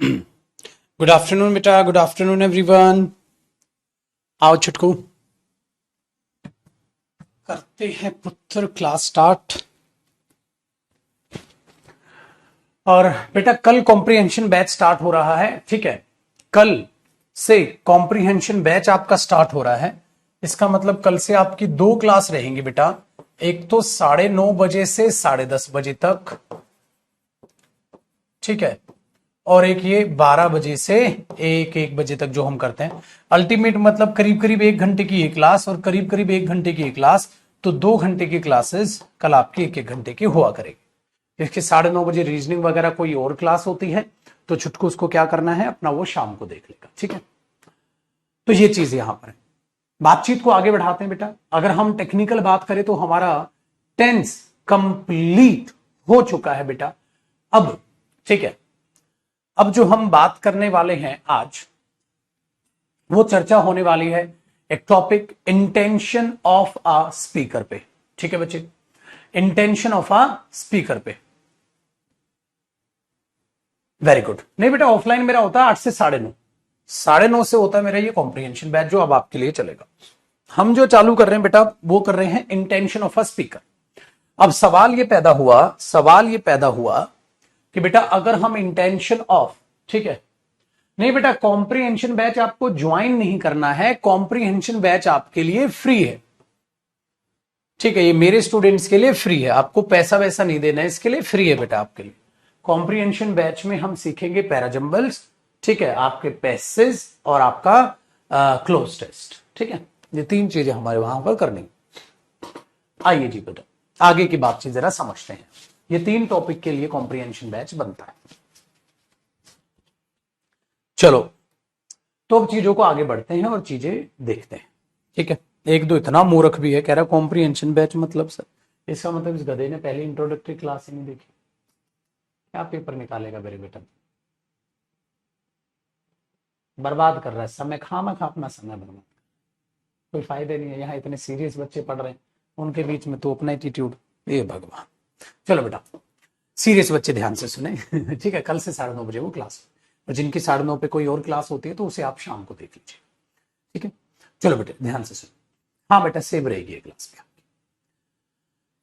Good afternoon बेटा, good afternoon everyone. आओ छुटकू, करते हैं पुत्र क्लास स्टार्ट। और बेटा कल कॉम्प्रिहेंशन बैच स्टार्ट हो रहा है, ठीक है। कल से कॉम्प्रिहेंशन बैच आपका स्टार्ट हो रहा है। इसका मतलब कल से आपकी दो क्लास रहेंगी बेटा। एक तो 9:30 से 10:30 तक, ठीक है, और एक ये 12 बजे से 1 बजे तक जो हम करते हैं। अल्टीमेट मतलब करीब करीब 1 घंटे की ये क्लास और करीब करीब 1 घंटे की ये क्लास, तो 2 घंटे की क्लासेस कल आपकी 1 घंटे की हुआ करेगी। इसके 9:30 बजे रीजनिंग वगैरह कोई और क्लास होती है, तो छुटकू उसको क्या करना है, अपना वो शाम को देख लेगा, ठीक है। तो ये चीज यहां पर है। बातचीत को आगे बढ़ाते हैं बेटा। अगर हम टेक्निकल बात करें तो हमारा टेंस कंप्लीट हो चुका है बेटा अब, ठीक है। अब जो हम बात करने वाले हैं आज, वो चर्चा होने वाली है एक topic intention of a speaker पे, ठीक है बच्चे। इंटेंशन ऑफ अ स्पीकर पे, वेरी गुड। नहीं बेटा, ऑफलाइन मेरा होता है 8 से 9:30, 9:30 से होता है मेरा ये कॉम्प्रिहेंशन बैच जो अब आपके लिए चलेगा। हम जो चालू कर रहे हैं बेटा वो कर रहे हैं इंटेंशन ऑफ अ स्पीकर। अब सवाल ये पैदा हुआ कि बेटा अगर हम इंटेंशन ऑफ, ठीक है, नहीं बेटा कॉम्प्रिहेंशन बैच आपको ज्वाइन नहीं करना है, कॉम्प्रिहेंशन बैच आपके लिए फ्री है, ठीक है। ये मेरे स्टूडेंट्स के लिए फ्री है, आपको पैसा वैसा नहीं देना है, इसके लिए फ्री है बेटा आपके लिए। कॉम्प्रिहेंशन बैच में हम सीखेंगे पैराजंबल्स, ठीक है, आपके पैसेज और आपका क्लोज टेस्ट, ठीक है। ये 3 चीजें हमारे वहां पर करनी। आइए जी बेटा आगे की बातचीत जरा समझते हैं। ये 3 टॉपिक के लिए कॉम्प्रिहेंशन बैच बनता है। चलो तो अब चीजों को आगे बढ़ते हैं और चीजें देखते हैं, ठीक है। एक दो इतना मूर्ख भी है, कह रहा कॉम्प्रिहेंशन बैच मतलब सर, इसका मतलब इस गधे ने पहले इंट्रोडक्टरी क्लास ही नहीं देखी, क्या पेपर निकालेगा मेरे बेटा। बर्बाद कर रहा है समय, खामखा अपना समय बर्बाद, कोई फायदे नहीं है। यहाँ इतने सीरियस बच्चे पढ़ रहे हैं, उनके बीच में तो अपना एटीट्यूड, ये भगवान। चलो बेटा सीरियस बच्चे ध्यान से सुने ठीक है। कल से 9:30 बजे वो क्लास, और जिनकी 9:30 पे कोई और क्लास होती है तो उसे आप शाम को देख लीजिए, ठीक है। चलो बेटे ध्यान से सुनो। हाँ बेटा सेव रहेगी ये क्लास में।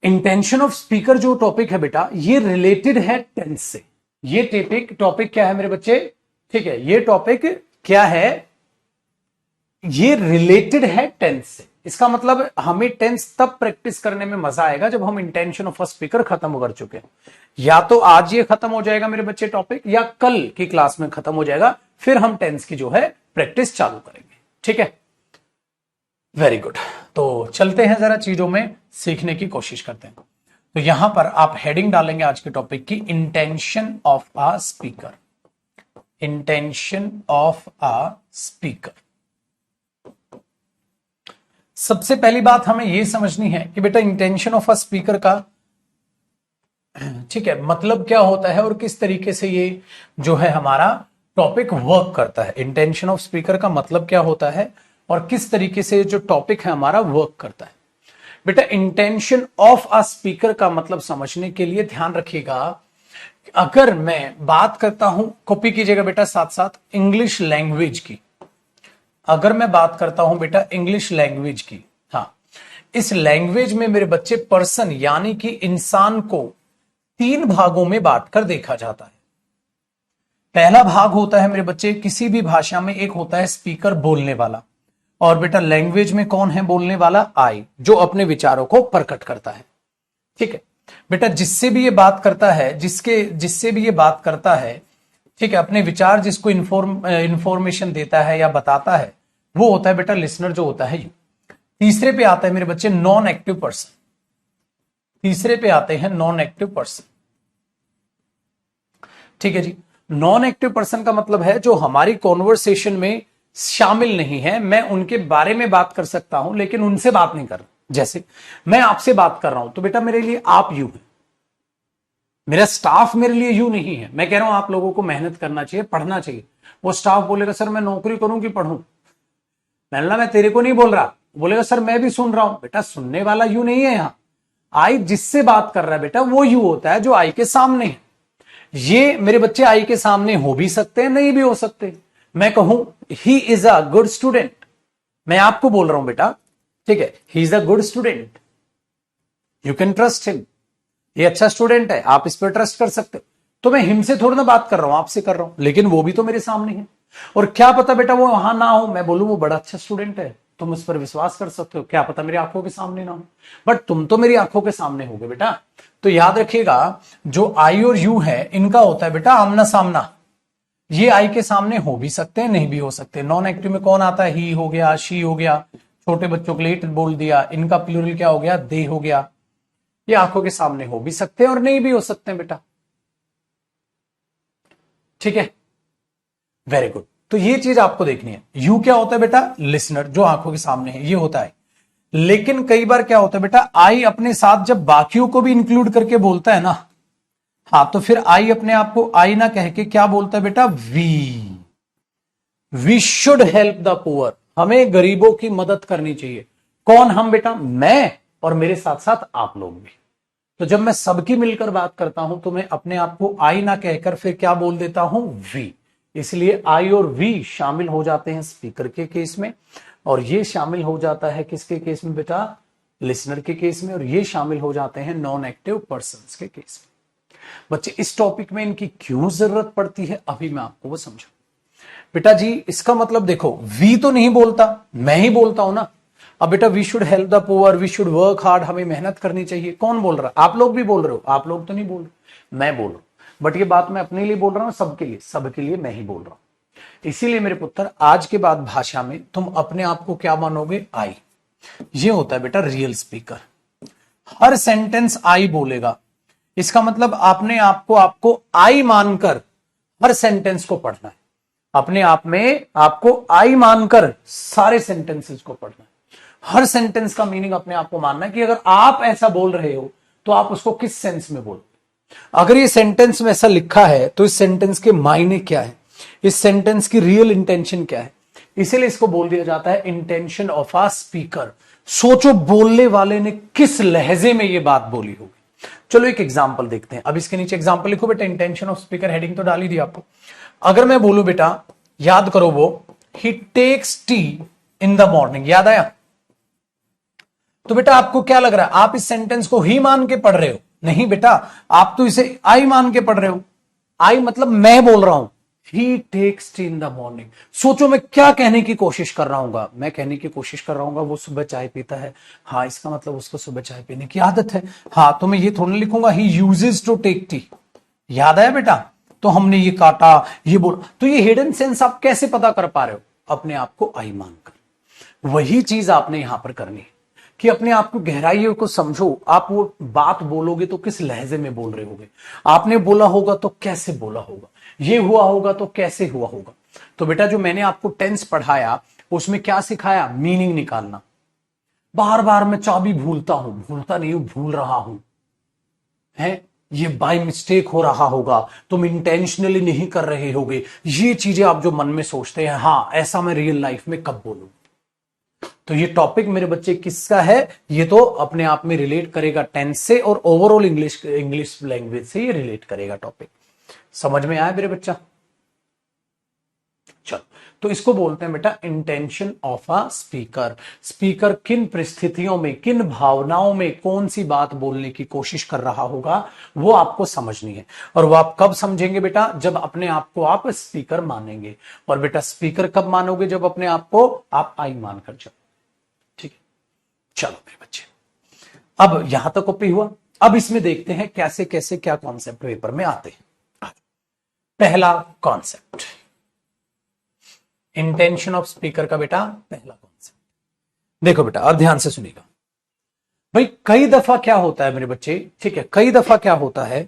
इंटेंशन ऑफ स्पीकर जो टॉपिक है बेटा, ये रिलेटेड है टेंस से। ये टॉपिक क्या है मेरे बच्चे, ठीक है, ये टॉपिक क्या है, ये रिलेटेड है टेंस से। इसका मतलब हमें टेंस तब प्रैक्टिस करने में मजा आएगा जब हम इंटेंशन ऑफ अ स्पीकर खत्म कर चुके हैं। या तो आज ये खत्म हो जाएगा मेरे बच्चे टॉपिक, या कल की क्लास में खत्म हो जाएगा, फिर हम टेंस की जो है प्रैक्टिस चालू करेंगे, ठीक है। Very good. तो चलते हैं जरा चीजों में सीखने की कोशिश करते हैं। तो यहां पर आप हेडिंग डालेंगे आज के टॉपिक की, intention of a speaker. Intention of a speaker. सबसे पहली बात हमें यह समझनी है कि बेटा इंटेंशन ऑफ अ स्पीकर का, ठीक है, मतलब क्या होता है और किस तरीके से ये जो है हमारा टॉपिक वर्क करता है। इंटेंशन ऑफ स्पीकर का मतलब क्या होता है और किस तरीके से जो टॉपिक है हमारा वर्क करता है। बेटा इंटेंशन ऑफ अ स्पीकर का मतलब समझने के लिए ध्यान रखिएगा, अगर मैं बात करता हूं, कॉपी कीजिएगा बेटा साथ साथ, इंग्लिश लैंग्वेज की। अगर मैं बात करता हूं बेटा इंग्लिश लैंग्वेज की, हाँ, इस लैंग्वेज में मेरे बच्चे पर्सन यानी कि इंसान को 3 भागों में बांटकर देखा जाता है। पहला भाग होता है मेरे बच्चे, किसी भी भाषा में एक होता है स्पीकर, बोलने वाला। और बेटा लैंग्वेज में कौन है बोलने वाला, आई, जो अपने विचारों को प्रकट करता है, ठीक है। बेटा जिससे भी ये बात करता है, जिससे भी ये बात करता है, ठीक है, अपने विचार जिसको इंफॉर्मेशन देता है या बताता है, वो होता है बेटा लिसनर, जो होता है यू। तीसरे पे आता है मेरे बच्चे नॉन एक्टिव पर्सन। तीसरे पे आते हैं नॉन एक्टिव पर्सन, ठीक है जी। नॉन एक्टिव पर्सन का मतलब है जो हमारी कॉन्वर्सेशन में शामिल नहीं है। मैं उनके बारे में बात कर सकता हूं लेकिन उनसे बात नहीं कर रहा। जैसे मैं आपसे बात कर रहा हूं तो बेटा मेरे लिए आप यू है, मेरा स्टाफ मेरे लिए यू नहीं है। मैं कह रहा हूं आप लोगों को मेहनत करना चाहिए, पढ़ना चाहिए। वो स्टाफ बोलेगा सर मैं नौकरी करूं कि पढ़ूं। मैं तेरे को नहीं बोल रहा, बोलेगा सर मैं भी सुन रहा हूं। बेटा सुनने वाला यू नहीं है, यहां आई जिससे बात कर रहा है बेटा वो यू होता है जो आई के सामने है। ये मेरे बच्चे आई के सामने हो भी सकते हैं, नहीं भी हो सकते। मैं कहूं he is a good student, मैं आपको बोल रहा हूं बेटा, ठीक है, he is a good student, you can trust him, ये अच्छा स्टूडेंट है, आप इस पर ट्रस्ट कर सकते हो। तो मैं हिम से थोड़ी ना बात कर रहा हूं, आपसे कर रहा हूं, लेकिन वो भी तो मेरे सामने है। और क्या पता बेटा वो वहां ना हो, मैं बोलूं वो बड़ा अच्छा स्टूडेंट है, तुम उस पर विश्वास कर सकते हो, क्या पता मेरी आंखों के सामने ना हो, बट तुम तो मेरी आंखों के सामने होगे बेटा। तो याद रखिएगा, जो आई और यू है इनका होता है बेटा आमना सामना। ये आई के सामने हो भी सकते हैं, नहीं भी हो सकते। नॉन एक्टिव में कौन आता है, ही हो गया, शी हो गया, छोटे बच्चों के लिए इट बोल दिया, इनका प्लूरल क्या हो गया, दे हो गया। ये आंखों के सामने हो भी सकते हैं और नहीं भी हो सकते हैं बेटा, ठीक है, वेरी गुड। तो ये चीज आपको देखनी है। यू क्या होता है बेटा, लिसनर, जो आंखों के सामने है, ये होता है। लेकिन कई बार क्या होता है बेटा, आई अपने साथ जब बाकियों को भी इंक्लूड करके बोलता है ना, हाँ, तो फिर आई अपने आप को आई ना कह के क्या बोलता है बेटा, we should help the poor, हमें गरीबों की मदद करनी चाहिए। कौन हम बेटा, मैं और मेरे साथ साथ आप लोग भी। तो जब मैं सबकी मिलकर बात करता हूं तो मैं अपने आप को आई ना कहकर फिर क्या बोल देता हूं, वी। इसलिए आई और वी शामिल हो जाते हैं स्पीकर के केस में, और ये शामिल हो जाता है किसके केस में बेटा, लिसनर के केस में, और ये शामिल हो जाते हैं नॉन एक्टिव पर्संस के केस में। बच्चे इस टॉपिक में इनकी क्यों जरूरत पड़ती है, अभी मैं आपको वो समझा। बेटा जी इसका मतलब देखो, वी तो नहीं बोलता, मैं ही बोलता हूं ना। अब बेटा we should help the poor, we should work hard, हमें मेहनत करनी चाहिए, कौन बोल रहा है, आप लोग भी बोल रहे हो, आप लोग तो नहीं बोल रहे, मैं बोल रहा हूं। बट ये बात मैं अपने लिए बोल रहा हूं, सबके लिए, सबके लिए मैं ही बोल रहा हूं। इसीलिए मेरे पुत्र आज के बाद भाषा में तुम अपने आप को क्या मानोगे, आई। ये होता है बेटा real speaker, her sentence I बोलेगा। इसका मतलब आपने आपको आई मानकर हर सेंटेंस को पढ़ना है, अपने आप में आपको आई मानकर सारे सेंटेंसेस को पढ़ना है। हर सेंटेंस का मीनिंग अपने आप को मानना है कि अगर आप ऐसा बोल रहे हो तो आप उसको किस सेंस में बोलो। अगर ये सेंटेंस में ऐसा लिखा है तो इस सेंटेंस के मायने क्या है, इस सेंटेंस की रियल इंटेंशन क्या है। इसीलिए इसको बोल दिया जाता है इंटेंशन ऑफ अ स्पीकर। सोचो बोलने वाले ने किस लहजे में ये बात बोली होगी। चलो एक एग्जांपल देखते हैं। अब इसके नीचे एग्जांपल लिखो बेटा, इंटेंशन ऑफ स्पीकर, हेडिंग तो डाल ही दी आपको। अगर मैं बोलूं बेटा, याद करो वो, he takes tea in the morning, याद आया। तो बेटा आपको क्या लग रहा है, आप इस सेंटेंस को ही मान के पढ़ रहे हो, नहीं बेटा, आप तो इसे आई मान के पढ़ रहे हो। आई मतलब मैं बोल रहा हूं, he takes tea in the morning. सोचो मैं क्या कहने की कोशिश कर रहा हूँ, मैं कहने की कोशिश कर रहा हूँ वो सुबह चाय पीता है, हाँ इसका मतलब उसको सुबह चाय पीने की आदत है। हाँ, तो मैं ये थोड़ा लिखूंगा he uses to take tea, याद आया बेटा। तो हमने ये काटा, ये बोला, तो ये हिडन सेंस आप कैसे पता कर पा रहे हो, अपने आप को आई मानकर। वही चीज आपने यहां पर करनी है कि अपने आप को गहराइयों को समझो। आप वो बात बोलोगे तो किस लहजे में बोल रहे होगे, आपने बोला होगा तो कैसे बोला होगा, ये हुआ होगा तो कैसे हुआ होगा। तो बेटा जो मैंने आपको टेंस पढ़ाया उसमें क्या सिखाया, मीनिंग निकालना। बार बार मैं चाबी भूलता हूं, भूलता नहीं हूं, भूल रहा हूं, है ये बाय मिस्टेक हो रहा होगा, तुम इंटेंशनली नहीं कर रहे होगे। ये चीजें आप जो मन में सोचते हैं, हाँ ऐसा मैं रियल लाइफ में कब बोलूं। तो ये टॉपिक मेरे बच्चे किसका है, ये तो अपने आप में रिलेट करेगा टेंस से, और ओवरऑल इंग्लिश लैंग्वेज से ये रिलेट करेगा टॉपिक। समझ में आया मेरे बच्चा। चलो, तो इसको बोलते हैं बेटा intention of a speaker. Speaker किन परिस्थितियों में, किन भावनाओं में कौन सी बात बोलने की कोशिश कर रहा होगा, वो आपको समझनी है। और वो आप कब समझेंगे बेटा, जब अपने आप को आप स्पीकर मानेंगे। और बेटा स्पीकर कब मानोगे, जब अपने आप को आप आई मानकर चलो। ठीक है, चलो मेरे बच्चे, अब यहां तक कॉपी हुआ। अब इसमें देखते हैं कैसे कैसे क्या कॉन्सेप्ट पेपर में आते हैं। पहला कॉन्सेप्ट, इंटेंशन ऑफ स्पीकर का बेटा पहला कॉन्सेप्ट देखो बेटा, और ध्यान से सुनिएगा भाई। कई दफा क्या होता है मेरे बच्चे, ठीक है, कई दफा क्या होता है,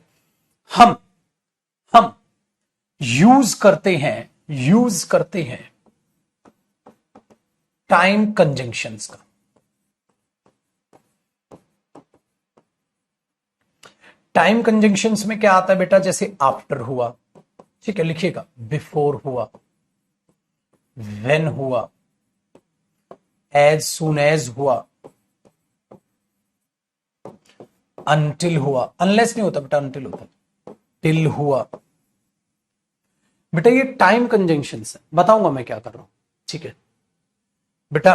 हम यूज करते हैं टाइम कंजंक्शंस का। टाइम कंजंक्शंस में क्या आता है बेटा, जैसे आफ्टर हुआ, ठीक है, लिखिएगा, बिफोर हुआ, व्हेन हुआ, एज सून एज हुआ, अनटिल हुआ। अनलेस नहीं होता बेटा, अनटिल होता। टिल हुआ। बेटा ये टाइम कंजंक्शन है, बताऊंगा मैं क्या कर रहा हूं, ठीक है बेटा।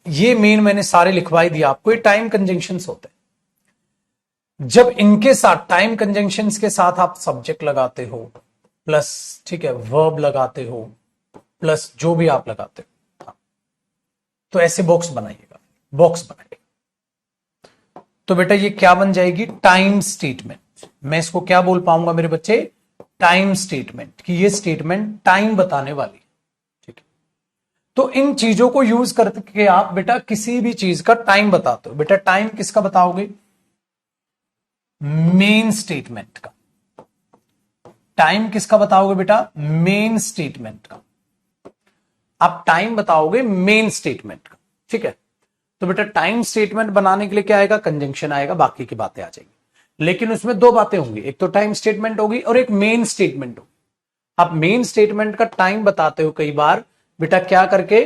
ये मेन मैंने सारे लिखवाई दिया आपको, ये टाइम कंजंक्शन होते हैं। जब इनके साथ टाइम कंजंक्शन के साथ आप सब्जेक्ट लगाते हो प्लस, ठीक है, वर्ब लगाते हो प्लस जो भी आप लगाते हो, हाँ, तो ऐसे बॉक्स बनाइएगा, बॉक्स बनाइएगा। तो बेटा ये क्या बन जाएगी, टाइम स्टेटमेंट। मैं इसको क्या बोल पाऊंगा मेरे बच्चे, टाइम स्टेटमेंट, कि ये स्टेटमेंट टाइम बताने वाली, ठीक है। तो इन चीजों को यूज करके आप बेटा किसी भी चीज का टाइम बताते हो। बेटा टाइम किसका बताओगे, मेन स्टेटमेंट का। टाइम किसका बताओगे बेटा, मेन स्टेटमेंट का। आप टाइम बताओगे मेन स्टेटमेंट का, ठीक है। तो बेटा टाइम स्टेटमेंट बनाने के लिए क्या आएगा, कंजंक्शन आएगा, बाकी की बातें आ जाएंगी। लेकिन उसमें दो बातें होंगी, एक तो टाइम स्टेटमेंट होगी और एक मेन स्टेटमेंट होगी। आप मेन स्टेटमेंट का टाइम बताते हो कई बार बेटा क्या करके,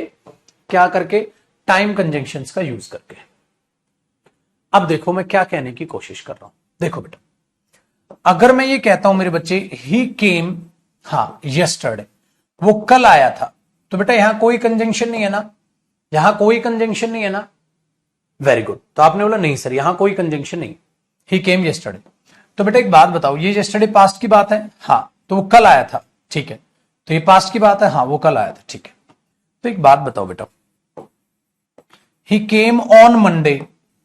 क्या करके, टाइम कंजंक्शंस का यूज करके। अब देखो मैं क्या कहने की कोशिश कर रहा हूं, देखो बेटा अगर मैं ये कहता हूं मेरे बच्चे ही केम, हाँ यस्टरडे, वो कल आया था, तो बेटा यहां कोई कंजंक्शन नहीं है ना, यहां कोई कंजंक्शन नहीं है ना, वेरी गुड। तो आपने बोला नहीं सर यहां कोई कंजंक्शन नहीं, ही केम यस्टरडे। तो बेटा एक बात बताओ, ये यस्टरडे पास्ट की बात है, हाँ, तो वो कल आया था, ठीक है। तो ये पास्ट की बात है, हाँ वो कल आया था, ठीक है। तो एक बात बताओ बेटा, ही केम ऑन मंडे,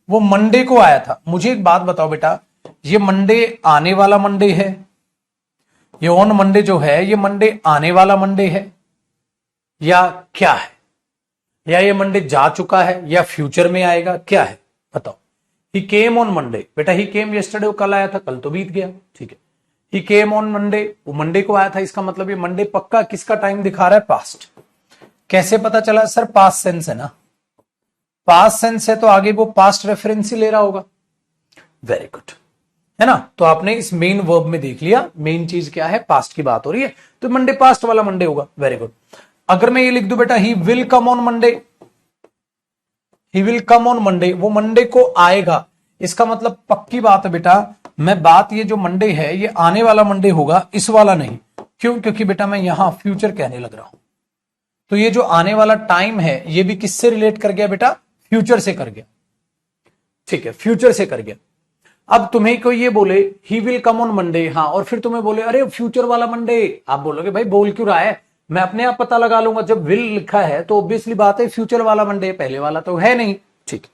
वो मंडे को आया था। मुझे एक बात बताओ बेटा, ये मंडे आने वाला मंडे है, ये ऑन मंडे जो है ये मंडे आने वाला मंडे है या क्या है, या ये मंडे जा चुका है या फ्यूचर में आएगा, क्या है बताओ। ही केम ऑन मंडे, बेटा ही केम यस्टरडे, वो कल आया था, कल तो बीत गया, ठीक है। ही केम ऑन मंडे, वो मंडे को आया था, इसका मतलब ये मंडे पक्का किसका टाइम दिखा रहा है, पास्ट। कैसे पता चला सर, पास्ट सेंस है ना, पास्ट सेंस है तो आगे वो पास्ट रेफरेंस ही ले रहा होगा, वेरी गुड, है ना। तो आपने इस मेन वर्ब में देख लिया, मेन चीज क्या है, पास्ट की बात हो रही है, तो मंडे पास्ट वाला मंडे होगा, वेरी गुड। अगर मैं ये लिख दूं बेटा he will come on Monday, he will come on Monday, वो मंडे को आएगा, इसका मतलब पक्की बात है बेटा, मैं बात ये जो मंडे है ये आने वाला मंडे होगा, इस वाला नहीं। क्यों, क्योंकि बेटा मैं यहां फ्यूचर कहने लग रहा हूं, तो ये जो आने वाला टाइम है ये भी किससे रिलेट कर गया बेटा, फ्यूचर से कर गया, ठीक है, फ्यूचर से कर गया। अब तुम्हें कोई ये बोले he will come on Monday, हाँ, और फिर तुम्हें बोले अरे फ्यूचर वाला मंडे, आप बोलोगे भाई बोल क्यों रहा है, मैं अपने आप पता लगा लूंगा, जब विल लिखा है तो ऑब्वियसली बात है फ्यूचर वाला मंडे, पहले वाला तो है नहीं, ठीक,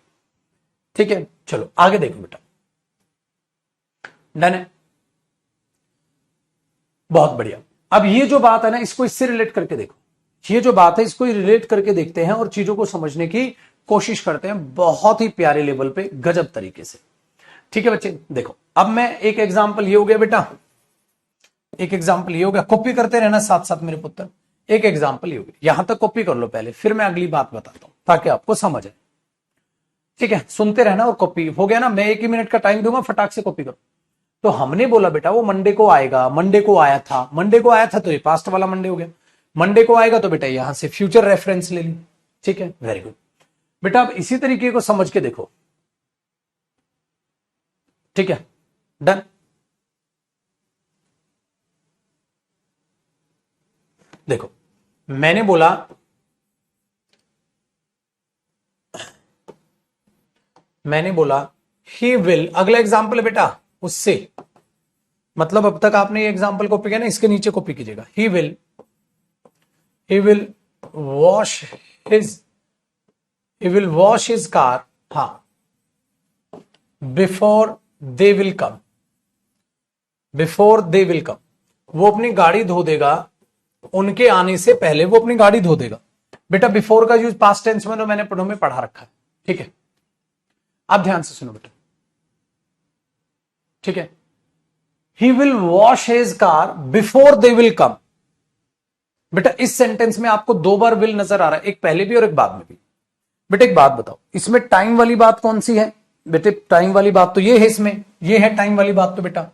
ठीक है। चलो आगे देखो बेटा, डन है, बहुत बढ़िया। अब ये जो बात है ना इसको इससे रिलेट करके देखो, ये जो बात है इसको रिलेट करके देखते हैं और चीजों को समझने की कोशिश करते हैं बहुत ही प्यारे लेवल पे, गजब तरीके से, ठीक है बच्चे। देखो अब मैं एक एग्जांपल ये हो गया बेटा, एक एग्जांपल ये हो गया, कॉपी करते रहना साथ साथ मेरे पुत्र, एक एग्जांपल ये हो गया, यहां तक कॉपी कर लो पहले, फिर मैं अगली बात बताता हूं ताकि आपको समझ आए, ठीक है। सुनते रहना और कॉपी हो गया ना, मैं 1 ही मिनट का टाइम दूंगा, फटाक से कॉपी करो। तो हमने बोला बेटा वो मंडे को आएगा, मंडे को आया था, मंडे को आया था तो ये पास्ट वाला मंडे हो गया, मंडे को आएगा तो बेटा यहां से फ्यूचर रेफरेंस ले ली, ठीक है, वेरी गुड। बेटा अब इसी तरीके को समझ के देखो, ठीक है, डन। देखो मैंने बोला ही विल, अगला एग्जाम्पल है बेटा उससे, मतलब अब तक आपने ये एग्जाम्पल कॉपी किया ना, इसके नीचे कॉपी कीजिएगा, ही विल वॉश हिज कार, हाँ, बिफोर दे विल कम, वो अपनी गाड़ी धो देगा, उनके आने से पहले वो अपनी गाड़ी धो देगा। बेटा बिफोर का यूज पास्ट टेंस में तो मैंने पढ़ो में पढ़ा रखा है, ठीक है। अब ध्यान से सुनो बेटा, ठीक है, ही will wash his car before they will come. बेटा इस सेंटेंस में आपको 2 बार विल नजर आ रहा है, एक पहले भी और एक बाद में भी। बेटा एक बात बताओ, इसमें टाइम वाली बात कौन सी है, बेटे टाइम वाली बात तो ये है, इसमें ये है टाइम वाली बात, तो बेटा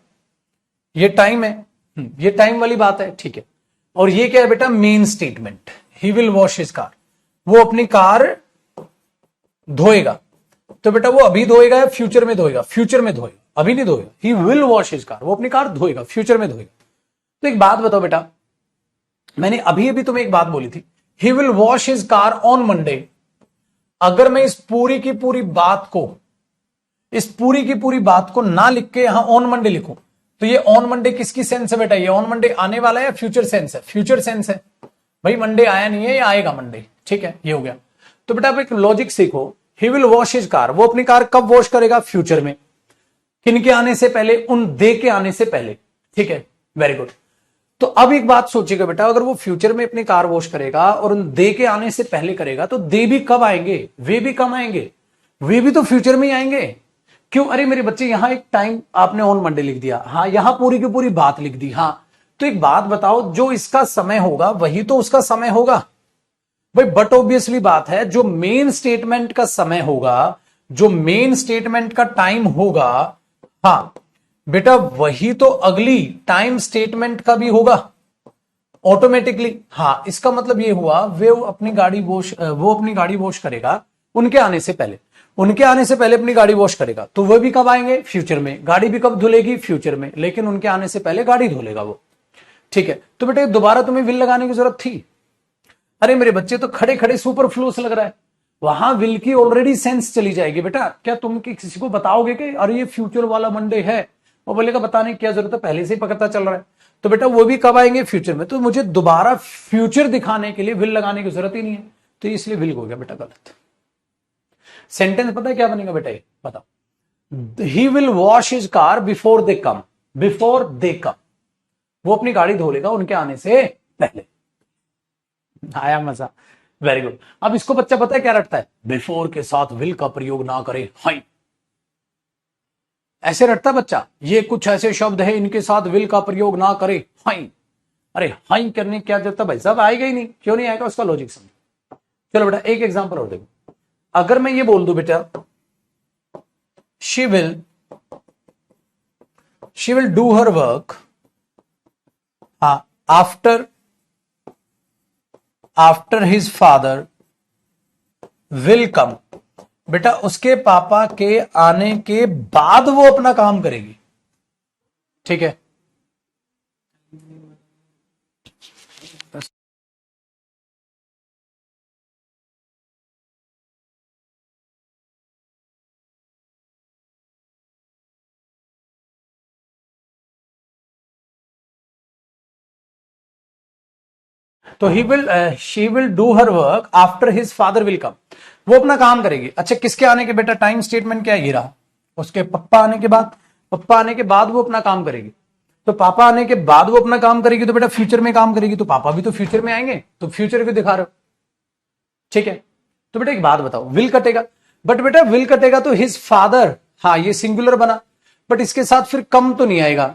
ये टाइम है, ये टाइम वाली बात है, ठीक है। और ये क्या है बेटा, main statement, he will wash his car, वो अपनी कार धोएगा। तो बेटा वो अभी धोएगा या फ्यूचर में धोएगा, फ्यूचर में धोएगा। अभी नहीं धोएगा, he will wash his car, वो अपनी कार धोएगा, फ्यूचर में धोएगा। तो एक बात बताओ बेटा, मैंने अभी अभी तुम्हें एक बात बोली थी, ही will wash his car on Monday. अगर मैं इस पूरी की पूरी बात को ना लिख के यहां ऑन मंडे लिखूं, तो ये ऑन मंडे किसकी सेंस है बेटा? ये ऑन मंडे आने वाला है या फ्यूचर सेंस है? फ्यूचर सेंस है भाई, मंडे आया नहीं है, या आएगा मंडे, ठीक है, ये हो गया। तो बेटा आप एक लॉजिक सीखो, ही विल वॉश हिज कार, वो अपनी कार कब वॉश करेगा? फ्यूचर में। किन के आने से पहले? उन दे के आने से पहले, ठीक है, वेरी गुड। तो अब एक बात सोचिएगा बेटा, अगर वो फ्यूचर में अपनी कार वॉश करेगा और उन दे के आने से पहले करेगा, तो दे भी कब आएंगे? वे भी कब आएंगे? वे भी तो फ्यूचर में ही आएंगे। क्यों? अरे मेरे बच्चे, यहां एक टाइम आपने ऑन मंडे लिख दिया, हाँ, यहां पूरी की पूरी बात लिख दी, हाँ, तो एक बात बताओ, जो इसका समय होगा वही तो उसका समय होगा भाई। बट ऑब्वियसली बात है, जो मेन स्टेटमेंट का समय होगा, जो मेन स्टेटमेंट का टाइम होगा, हाँ बेटा, वही तो अगली टाइम स्टेटमेंट का भी होगा ऑटोमेटिकली। हाँ, इसका मतलब ये हुआ, वो अपनी गाड़ी वॉश करेगा उनके आने से पहले, अपनी गाड़ी वॉश करेगा, तो वो भी कब आएंगे? फ्यूचर में। गाड़ी भी कब धुलेगी? फ्यूचर में, लेकिन उनके आने से पहले गाड़ी धुलेगा वो, ठीक है। तो बेटा दोबारा तुम्हें विल लगाने की जरूरत थी? अरे मेरे बच्चे, तो खड़े खड़े सुपरफ्लूस लग रहा है, वहां विल की ऑलरेडी सेंस चली जाएगी बेटा। क्या तुम किसी को बताओगे कि अरे ये फ्यूचर वाला मंडे है? वो बोलेगा बताने की क्या जरूरत है, पहले से ही पकड़ता चल रहा है। तो बेटा वो भी कब आएंगे? फ्यूचर में। तो मुझे दोबारा फ्यूचर दिखाने के लिए विल लगाने की जरूरत ही नहीं है, तो इसलिए विल हो गया बेटा गलत। सेंटेंस पता है क्या बनेगा बेटा? ये बताओ, he will wash his car before they come. वो अपनी गाड़ी धो लेगा उनके आने से पहले। आया मजा? Very good. अब इसको बच्चा पता है क्या रटता है? बिफोर के साथ विल का प्रयोग ना करे, हाई, ऐसे रटता बच्चा। ये कुछ ऐसे शब्द है, इनके साथ विल का प्रयोग ना करे, हाई। अरे हाई करने क्या जरूरत है भाई साहब? आएगा ही नहीं। क्यों नहीं आएगा? उसका लॉजिक समझो। चलो बेटा एक एग्जांपल और देखो। अगर मैं ये बोल दूं बेटा, she will do her work after his father will come. बेटा उसके पापा के आने के बाद वो अपना काम करेगी, ठीक है। तो she will do her work after his father will come. वो अपना काम करेगी। अच्छा, किसके आने के? बेटा टाइम स्टेटमेंट क्या है? ये रहा, उसके पप्पा आने के बाद। वो अपना काम करेगी। तो पापा आने के बाद वो अपना काम करेगी, तो बेटा फ्यूचर में काम करेगी, तो पापा भी तो फ्यूचर में आएंगे, तो फ्यूचर को दिखा रहे हो, ठीक है। तो बेटा एक बात बताओ, विल कटेगा, बट बेटा विल कटेगा तो हिज फादर, हाँ ये सिंगुलर बना, बट इसके साथ फिर कम तो नहीं आएगा,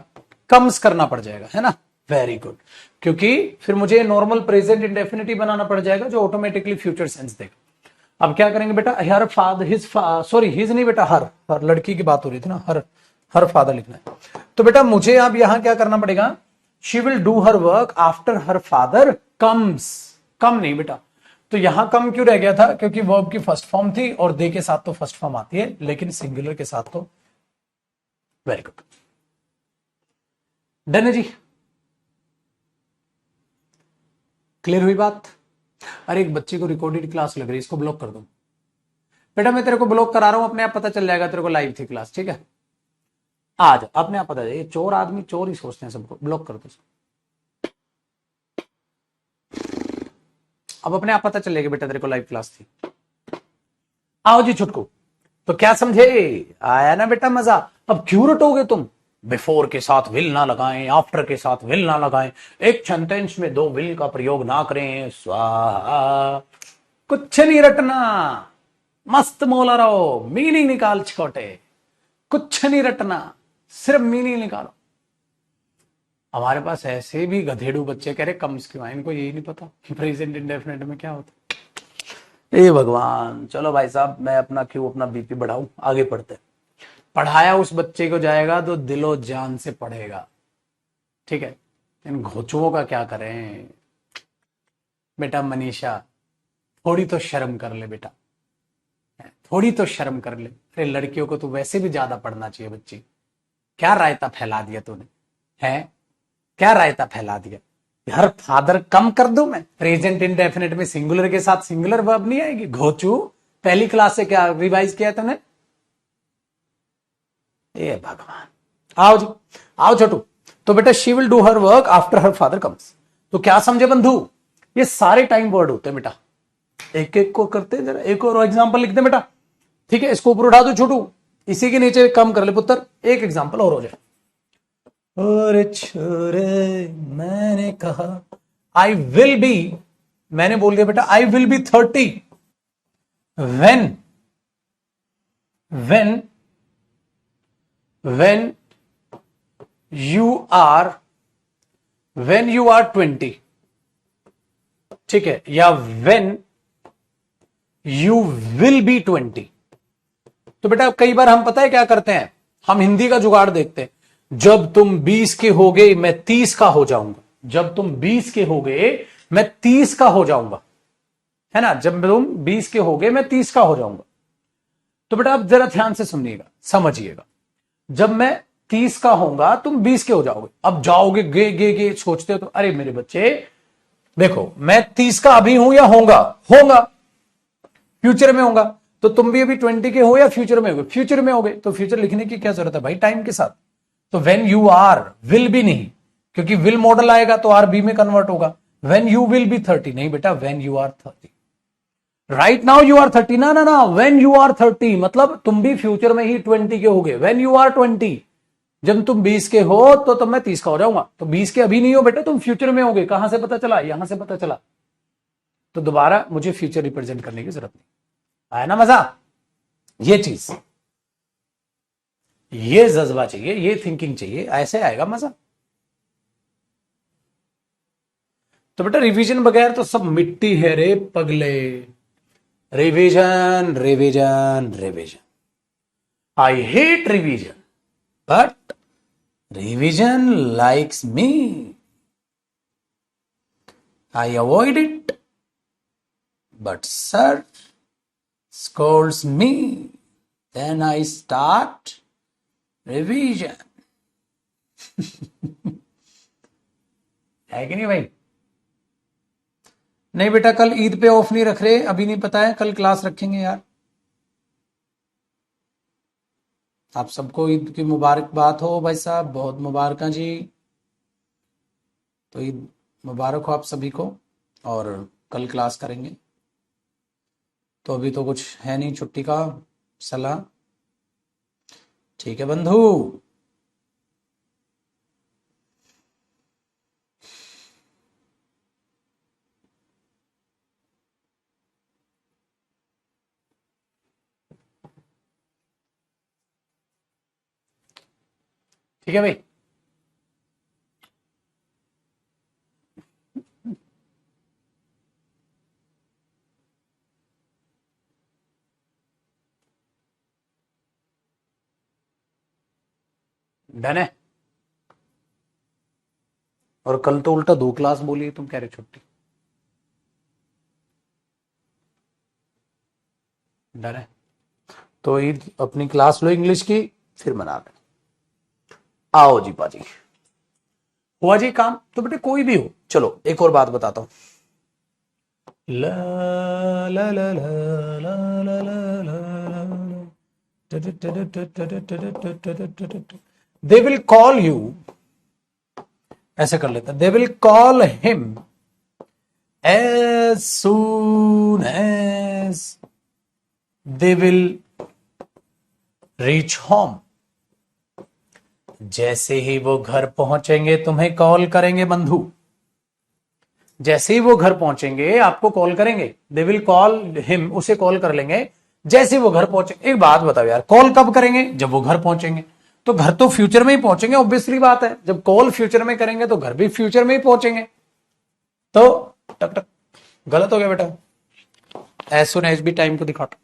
कम्स करना पड़ जाएगा, है ना। वेरी गुड, क्योंकि फिर मुझे नॉर्मल प्रेजेंट इंडेफिनिटिव बनाना पड़ जाएगा जो ऑटोमेटिकली फ्यूचर सेंस देगा। अब क्या करेंगे बेटा? हर फादर हिज नहीं बेटा, हर लड़की की बात हो रही थी ना, हर फादर लिखना है। तो बेटा मुझे अब यहां क्या करना पड़ेगा? She will do her work after her father comes. Come नहीं बेटा, तो यहां कम क्यों रह गया था? क्योंकि वर्ब की फर्स्ट फॉर्म थी और दे के साथ तो फर्स्ट फॉर्म आती है, लेकिन सिंगुलर के साथ तो। वेरी गुड, डन है जी, क्लियर हुई बात? अरे एक बच्चे को रिकॉर्डेड क्लास लग रही है, इसको ब्लॉक कर दो बेटा। मैं तेरे को ब्लॉक करा रहा हूं, अपने आप पता चल जाएगा तेरे को, लाइव थी क्लास, ठीक है। आज अपने आप पता चल, ये चोर आदमी चोर ही सोचते हैं सबको, ब्लॉक कर दो। अब अपने आप पता चलेगा बेटा तेरे को लाइव क्लास थी। आओ जी छुटकू, तो क्या समझे? आया ना बेटा मजा? अब क्यों रटोगे तुम? बिफोर के साथ विल ना लगाएं, आफ्टर के साथ विल ना लगाएं, एक सेंटेंस में दो विल का प्रयोग ना करें, स्वाहा। कुछ नहीं रटना, मस्त मोला रहो, मीनिंग निकाल छोटे, कुछ नहीं रटना, सिर्फ मीनिंग निकालो। हमारे पास ऐसे भी गधेड़ू बच्चे कह रहे कम्स क्यों आए, इनको यही नहीं पता प्रेजेंट इंडेफिनिट में क्या होता। ए भगवान, चलो भाई साहब, मैं अपना बीपी बढ़ाऊं, आगे पढ़ते। पढ़ाया उस बच्चे को जाएगा तो दिलो जान से पढ़ेगा, ठीक है। इन घोचुओं का क्या करें? बेटा मनीषा, थोड़ी तो शर्म कर ले बेटा, थोड़ी तो शर्म कर ले। अरे लड़कियों को तो वैसे भी ज्यादा पढ़ना चाहिए बच्ची, क्या रायता फैला दिया तूने, है क्या रायता फैला दिया यार। फादर कम कर दूं मैं, प्रेजेंट इंडेफिनिट में सिंगुलर के साथ सिंगुलर वर्ब नहीं आएगी। घोचू, पहली क्लास से क्या रिवाइज किया तूने? ये भगवान। आओ जी, आओ छोटू। तो बेटा she will do her work after her father comes. तो क्या समझे बंधु, ये सारे टाइम वर्ड होते हैं बेटा। एक एक को करते जरा, एक और एग्जांपल लिख दे बेटा। ठीक है, इसको ऊपर उठा दो छोटू, इसी के नीचे कम कर ले पुत्र, एक एग्जांपल और हो जाए। और छोरे मैंने कहा आई विल बी, मैंने बोल दिया बेटा I will be 30 when when when you are 20। ठीक है, या व्हेन यू विल बी 20। तो बेटा कई बार हम पता है क्या करते हैं, हम हिंदी का जुगाड़ देखते हैं। जब तुम 20 के होगे मैं 30 का हो जाऊंगा, जब तुम 20 के होगे मैं 30 का हो जाऊंगा, है ना। जब तुम 20 के होगे मैं 30 का हो जाऊंगा। तो बेटा आप जरा ध्यान से सुनिएगा, समझिएगा। जब मैं 30 का होऊंगा तुम 20 के हो जाओगे। अब जाओगे गे सोचते हो तो, अरे मेरे बच्चे देखो मैं 30 का अभी हूं या होऊंगा, होऊंगा फ्यूचर में होगा। तो तुम भी अभी 20 के हो या फ्यूचर में होगे, फ्यूचर में होगे। तो फ्यूचर लिखने की क्या जरूरत है भाई टाइम के साथ। तो व्हेन यू आर, विल भी नहीं, क्योंकि विल मॉडल आएगा तो आर बी में कन्वर्ट होगा। व्हेन यू विल बी 30 नहीं बेटा, when you are 30। Right now you are 30, ना ना ना, व्हेन यू आर 30 मतलब तुम भी फ्यूचर में ही 20 के होगे। व्हेन यू आर 20, जब तुम 20 के हो तो तब मैं 30 का हो जाऊंगा। तो 20 के अभी नहीं हो बेटा, तुम फ्यूचर में होगे। कहां से पता चला? यहां से पता चला। तो दोबारा मुझे फ्यूचर रिप्रेजेंट करने की जरूरत नहीं। आया ना मजा? ये चीज, ये जज्बा चाहिए, ये थिंकिंग चाहिए, ऐसे आएगा मजा। तो बेटा रिवीजन बगैर तो सब मिट्टी है रे पगले। Revision revision revision, I hate revision but revision likes me. I avoid it but sir scolds me, then I start revision. है कि नहीं भाई? नहीं बेटा कल ईद पे ऑफ नहीं रख रहे, अभी नहीं पता है, कल क्लास रखेंगे यार। आप सबको ईद की मुबारकबाद हो भाई साहब, बहुत मुबारक जी। तो ईद मुबारक हो आप सभी को, और कल क्लास करेंगे। तो अभी तो कुछ है नहीं छुट्टी का सलाह। ठीक है बंधु। ठीक है भाई। डन है। और कल तो उल्टा 2 क्लास बोली, तुम कह रहे छुट्टी। डन है। तो ईद अपनी क्लास लो इंग्लिश की, फिर मना लें। आओ जी पाजी, हुआ जी काम। तो बेटे कोई भी हो, चलो एक और बात बताता हूं। ला ला ला ला ला ला ला दे विल कॉल यू, ऐसे कर लेता, they will call him as soon as they will reach home. जैसे ही वो घर पहुंचेंगे तुम्हें कॉल करेंगे बंधु। जैसे ही वो घर पहुंचेंगे आपको कॉल करेंगे। दे विल कॉल हिम, उसे कॉल कर लेंगे जैसे वो घर पहुंचे। एक बात बताओ यार, कॉल कब करेंगे? जब वो घर पहुंचेंगे। तो घर तो फ्यूचर में ही पहुंचेंगे, ऑब्वियसली बात है। जब कॉल फ्यूचर में करेंगे तो घर भी फ्यूचर में ही पहुंचेंगे। तो टक टक गलत हो गया बेटा। एज सुन एज भी टाइम को दिखाता।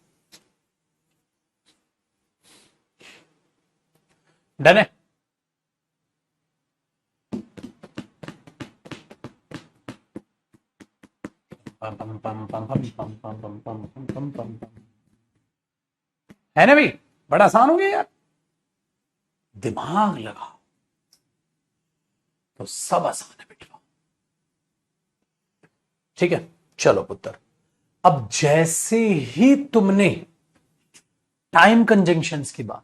डन है। है ना भाई, बड़ा आसान हो गया यार। दिमाग लगाओ तो सब आसान है बेटा। ठीक है, चलो पुत्र, अब जैसे ही तुमने टाइम कंजंक्शंस की बात,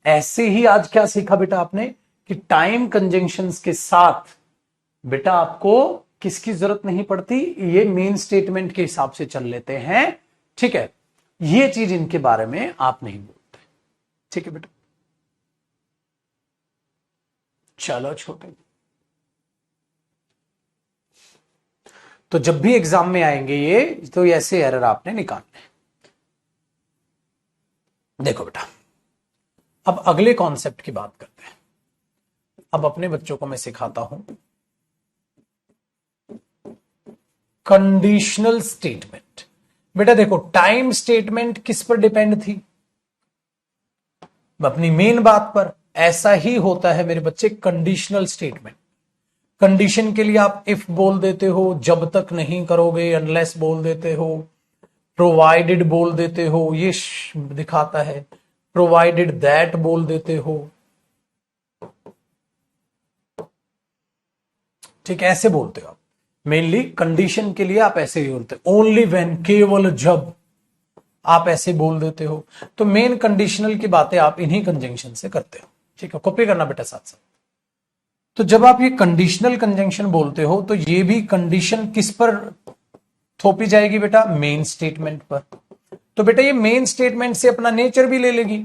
ऐसे ही आज क्या सीखा बेटा आपने कि टाइम कंजंक्शंस के साथ बेटा आपको किसकी जरूरत नहीं पड़ती, ये मेन स्टेटमेंट के हिसाब से चल लेते हैं। ठीक है, ये चीज इनके बारे में आप नहीं बोलते। ठीक है बेटा, चलो छोटे, तो जब भी एग्जाम में आएंगे ये, तो ऐसे एरर आपने निकालने। देखो बेटा, अब अगले कॉन्सेप्ट की बात करते हैं। अब अपने बच्चों को मैं सिखाता हूं कंडीशनल स्टेटमेंट। बेटा देखो, टाइम स्टेटमेंट किस पर डिपेंड थी, अपनी मेन बात पर। ऐसा ही होता है मेरे बच्चे कंडीशनल स्टेटमेंट। कंडीशन के लिए आप इफ बोल देते हो, जब तक नहीं करोगे, अनलेस बोल देते हो, प्रोवाइडेड बोल देते हो, ये दिखाता है, प्रोवाइडेड दैट बोल देते हो। ठीक, ऐसे बोलते हो आप। मेनली कंडीशन के लिए आप ऐसे ही बोलते हो, ओनली व्हेन, केवल जब, आप ऐसे बोल देते हो। तो मेन कंडीशनल की बातें आप इन्हीं कंजंक्शन से करते हो। ठीक है, कॉपी करना बेटा साथ साथ। तो जब आप ये कंडीशनल कंजंक्शन बोलते हो तो ये भी कंडीशन किस पर थोपी जाएगी बेटा, मेन स्टेटमेंट पर। तो बेटा ये मेन स्टेटमेंट से अपना नेचर भी ले लेगी।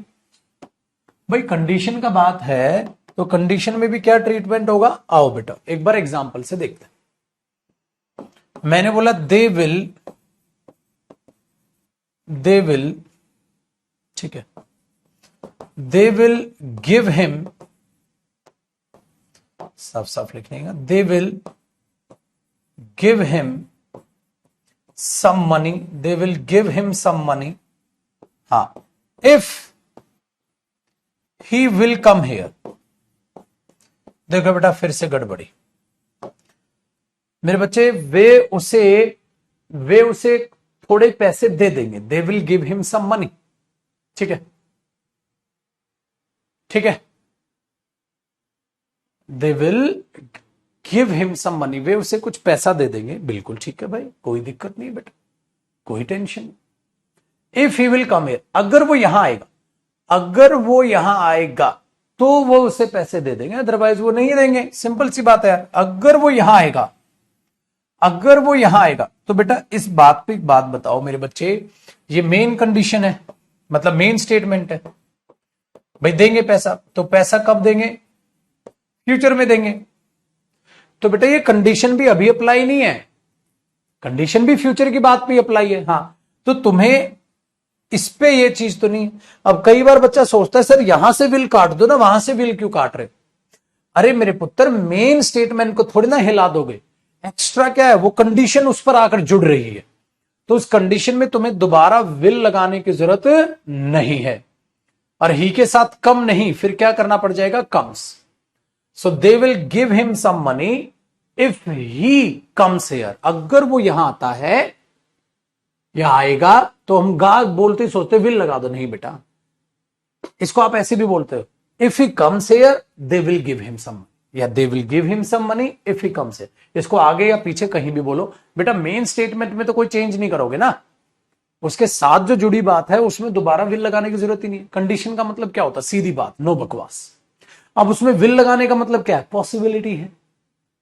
भाई कंडीशन का बात है तो कंडीशन में भी क्या ट्रीटमेंट होगा, आओ बेटा एक बार एग्जांपल से देखते हैं। मैंने बोला दे विल, ठीक है, दे विल गिव हिम, साफ साफ लिखने का, they will give him some money, they will give him some money, हाँ, if he will come here। देखो बेटा फिर से गड़बड़ी मेरे बच्चे, वे उसे थोड़े पैसे दे देंगे, they will give him some money। ठीक है, ठीक है, they will give him some money, वे उसे कुछ पैसा दे देंगे, बिल्कुल ठीक है भाई, कोई दिक्कत नहीं बेटा, कोई tension. If he will come here, अगर वो यहां आएगा, अगर वो यहां आएगा तो वो उसे पैसे दे देंगे, अदरवाइज वो नहीं देंगे। सिंपल सी बात है यार, अगर वो यहां आएगा, अगर वो यहां आएगा तो बेटा इस बात पे एक बात बताओ मेरे बच्चे, ये मेन कंडीशन है, मतलब मेन स्टेटमेंट है। भाई देंगे पैसा, तो पैसा कब देंगे, फ्यूचर में देंगे। तो बेटा ये कंडीशन भी अभी अप्लाई नहीं है, कंडीशन भी फ्यूचर की बात पे अप्लाई है। हाँ, तो तुम्हें इस पे ये चीज तो नहीं। अब कई बार बच्चा सोचता है सर यहां से विल काट दो ना, वहां से विल क्यों काट रहे। अरे मेरे पुत्र, मेन स्टेटमेंट को थोड़ी ना हिला दोगे, एक्स्ट्रा क्या है, वो कंडीशन उस पर आकर जुड़ रही है, तो उस कंडीशन में तुम्हें दोबारा विल लगाने की जरूरत नहीं है। और ही के साथ कम नहीं, फिर क्या करना पड़ जाएगा, comes. So they will give him some money if he comes here। अगर वो यहां आता है या आएगा, तो हम गा बोलते सोचते विल लगा दो, नहीं बेटा, इसको आप ऐसे भी बोलते हो, if he comes here they will give him some, या they will give him some money if he comes here। इसको आगे या पीछे कहीं भी बोलो बेटा, मेन स्टेटमेंट में तो कोई चेंज नहीं करोगे ना, उसके साथ जो जुड़ी बात है उसमें दोबारा विल लगाने की जरूरत ही नहीं। कंडीशन का मतलब क्या होता है, सीधी बात, नो बकवास। अब उसमें विल लगाने का मतलब क्या है, पॉसिबिलिटी है,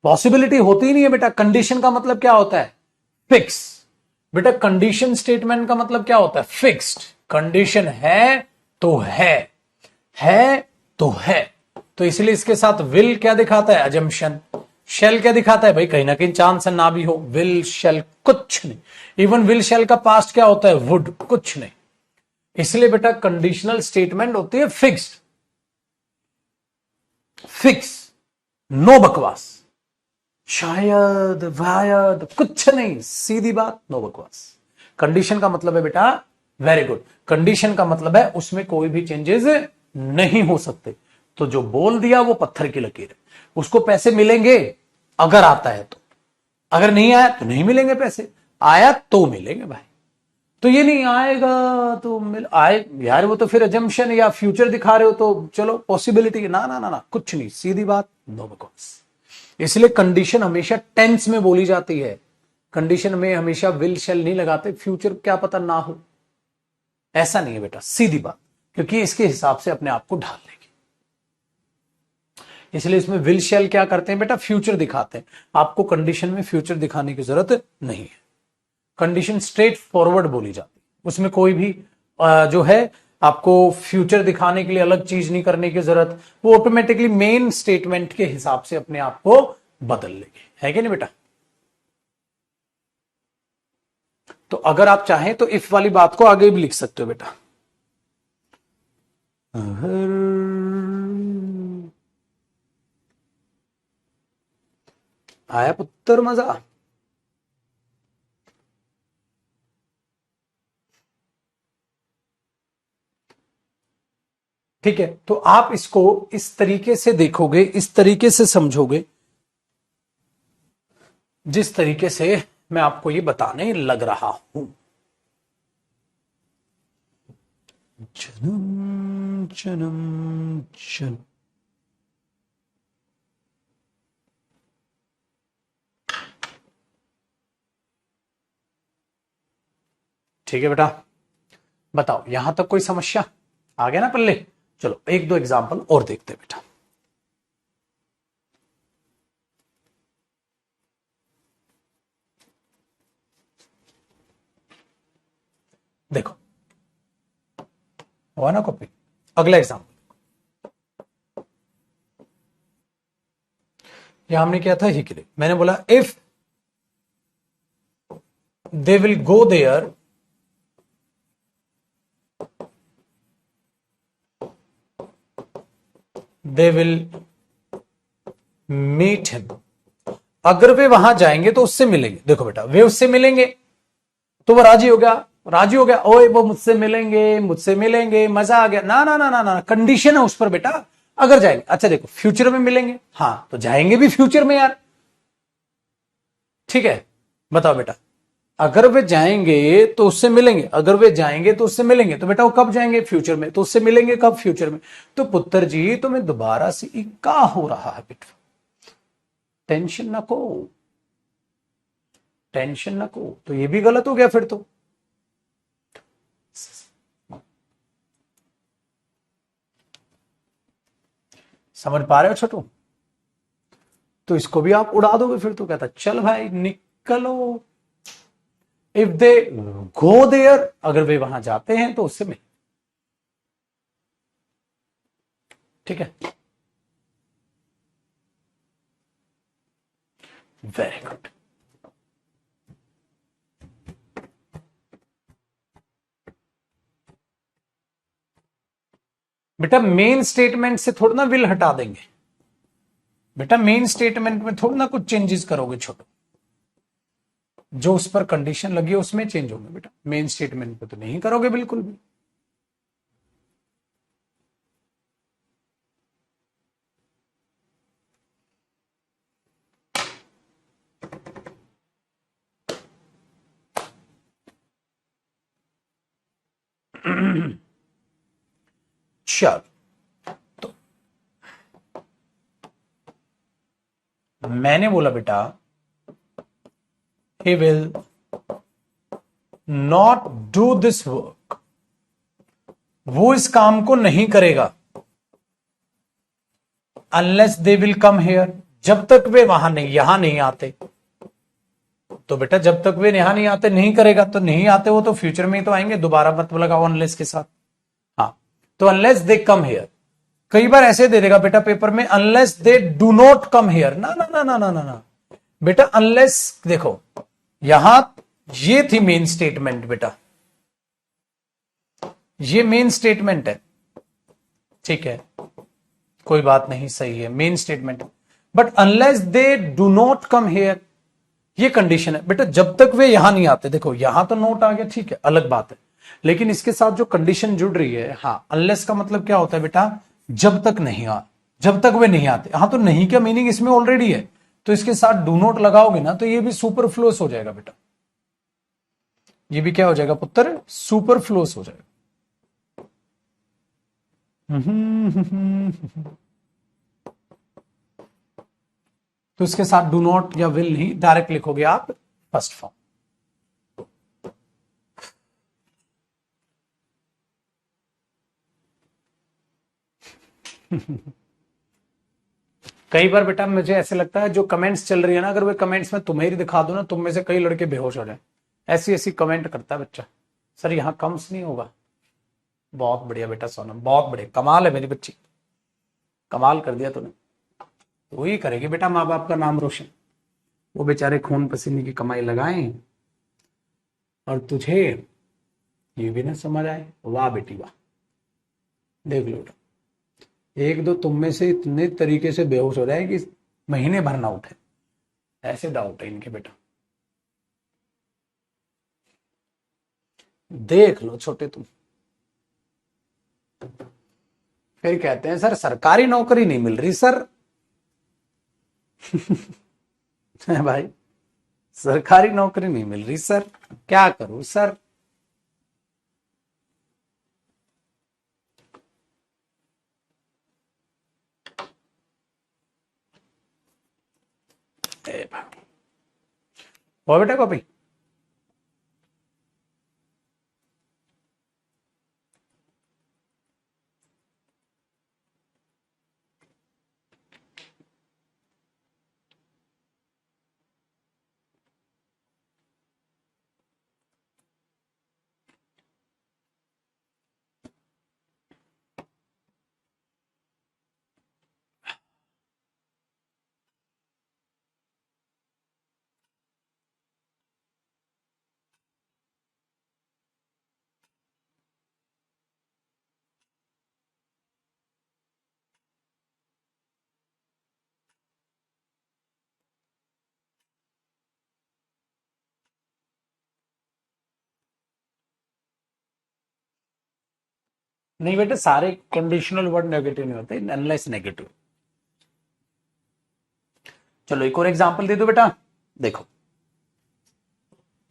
पॉसिबिलिटी होती ही नहीं है बेटा। कंडीशन का मतलब क्या होता है, फिक्स। बेटा कंडीशन स्टेटमेंट का मतलब क्या होता है, फिक्स्ड। कंडीशन है तो है तो है, तो इसलिए इसके साथ विल क्या दिखाता है, अजम्पशन। शेल क्या दिखाता है भाई, कहीं ना कहीं चांस ना भी हो, विल शेल कुछ नहीं। इवन विल शेल का पास्ट क्या होता है, वुड, कुछ नहीं। इसलिए बेटा कंडीशनल स्टेटमेंट होती है फिक्स्ड, फिक्स, नो बकवास, शायद वायद कुछ नहीं, सीधी बात, नो बकवास। कंडीशन का मतलब है बेटा, वेरी गुड, कंडीशन का मतलब है उसमें कोई भी चेंजेस नहीं हो सकते। तो जो बोल दिया वो पत्थर की लकीर है, उसको पैसे मिलेंगे अगर आता है तो, अगर नहीं आया तो नहीं मिलेंगे पैसे, आया तो मिलेंगे भाई। तो ये नहीं आएगा तो मिल आए यार, वो तो फिर अजम्पशन या फ्यूचर दिखा रहे हो तो चलो पॉसिबिलिटी, ना ना ना ना, कुछ नहीं, सीधी बात, नो बिकॉज। इसलिए कंडीशन हमेशा टेंस में बोली जाती है, कंडीशन में हमेशा विल शेल नहीं लगाते, फ्यूचर क्या पता ना हो, ऐसा नहीं है बेटा, सीधी बात, क्योंकि इसके हिसाब से अपने आप को ढाल लेगी। इसलिए इसमें विल शेल क्या करते हैं बेटा, फ्यूचर दिखाते हैं, आपको कंडीशन में फ्यूचर दिखाने की जरूरत नहीं है। कंडीशन स्ट्रेट फॉरवर्ड बोली जाती है, उसमें कोई भी जो है आपको फ्यूचर दिखाने के लिए अलग चीज नहीं करने की जरूरत, वो ऑटोमेटिकली मेन स्टेटमेंट के हिसाब से अपने आप को बदल लेगी, है कि नहीं बेटा। तो अगर आप चाहें तो इफ वाली बात को आगे भी लिख सकते हो बेटा। आया पुत्र मजा। ठीक है, तो आप इसको इस तरीके से देखोगे, इस तरीके से समझोगे, जिस तरीके से मैं आपको ये बताने लग रहा हूं। जन्म जन्म जन्म, ठीक है बेटा, बताओ यहां तक कोई समस्या आ गया ना पल्ले। चलो एक दो एग्जांपल और देखते हैं बेटा। देखो हुआ ना कॉपी, अगला एग्जांपल यहां हमने किया था ही के लिए, मैंने बोला if they will go there they will meet him, अगर वे वहां जाएंगे तो उससे मिलेंगे। देखो बेटा, वे उससे मिलेंगे तो वो राजी हो गया, राजी हो गया, ओए वो मुझसे मिलेंगे, मुझसे मिलेंगे, मजा आ गया, ना ना ना ना ना, कंडीशन है उस पर बेटा, अगर जाएंगे। अच्छा देखो, फ्यूचर में मिलेंगे, हाँ तो जाएंगे भी फ्यूचर में यार, ठीक है। बताओ बेटा, अगर वे जाएंगे तो उससे मिलेंगे, अगर वे जाएंगे तो उससे मिलेंगे, तो बेटा वो कब जाएंगे, फ्यूचर में, तो उससे मिलेंगे कब, फ्यूचर में। तो पुत्र जी तुम्हें दोबारा से क्या हो रहा है बेटा, टेंशन नको, टेंशन नको, तो ये भी गलत हो गया फिर तो। समझ पा रहे हो छोटू, तो इसको भी आप उड़ा दोगे फिर तो, कहता चल भाई निकलो, इफ दे गो देयर, अगर वे वहां जाते हैं तो उससे मिल, ठीक है, वेरी गुड। बेटा मेन स्टेटमेंट से थोड़ा ना विल हटा देंगे, बेटा मेन स्टेटमेंट में थोड़ा ना कुछ चेंजेस करोगे छोटो, जो उस पर कंडीशन लगी है उसमें चेंज होंगे बेटा, मेन स्टेटमेंट पे तो नहीं करोगे बिल्कुल भी। चल तो मैंने बोला बेटा he will not do this work, वो इस काम को नहीं करेगा, unless they will come here, जब तक वे वहां नहीं, यहां नहीं आते। तो बेटा जब तक वे यहां नहीं आते नहीं करेगा, तो नहीं आते वो तो फ्यूचर में ही तो आएंगे, दोबारा मत लगाओ अनलेस के साथ। हाँ तो अनलेस दे कम हियर, कई बार ऐसे दे देगा बेटा पेपर में, unless they do not come here, ना ना ना ना ना ना ना बेटा, अनलेस देखो यहां ये थी मेन स्टेटमेंट बेटा, ये मेन स्टेटमेंट है, ठीक है, कोई बात नहीं, सही है main statement, but unless they do not come here ये कंडीशन है बेटा, जब तक वे यहां नहीं आते। देखो यहां तो नोट आ गया, ठीक है, अलग बात है, लेकिन इसके साथ जो कंडीशन जुड़ रही है, हाँ अनलेस का मतलब क्या होता है बेटा, जब तक नहीं आ, जब तक वे नहीं आते। हाँ तो नहीं का मीनिंग इसमें ऑलरेडी है, तो इसके साथ डू नॉट लगाओगे ना तो ये भी सुपरफ्लुअस हो जाएगा बेटा, ये भी क्या हो जाएगा पुत्र, सुपरफ्लुअस हो जाएगा। तो इसके साथ डू नॉट या विल नहीं, डायरेक्ट लिखोगे आप फर्स्ट फॉर्म। कई बार बेटा मुझे ऐसे लगता है जो कमेंट्स चल रही है ना, अगर वे कमेंट्स में तुम्हें ही दिखा दो ना, तुम में से कई लड़के बेहोश हो जाए। ऐसी ऐसी कमेंट करता है बच्चा, सर यहाँ कम्स नहीं होगा। बहुत बढ़िया बेटा सोनम, बहुत बढ़िया, कमाल है मेरी बच्ची, कमाल कर दिया तूने। वही करेगी बेटा माँ बाप का नाम रोशन। वो बेचारे खून पसीने की कमाई लगाएं और तुझे ये भी ना समझ आए। वाह बेटी वाह, देख लो बेटा, एक दो तुम में से इतने तरीके से बेहोश हो जाए कि महीने भर ना उठे, ऐसे डाउट है इनके बेटा। देख लो छोटे तुम, फिर कहते हैं सर सरकारी नौकरी नहीं मिल रही सर। भाई सरकारी नौकरी नहीं मिल रही सर, क्या करूं सर। वो बेटा कॉपी नहीं बेटा, सारे कंडीशनल वर्ड नेगेटिव नहीं होते अनलेस नेगेटिव। चलो एक और एग्जांपल दे दो बेटा। देखो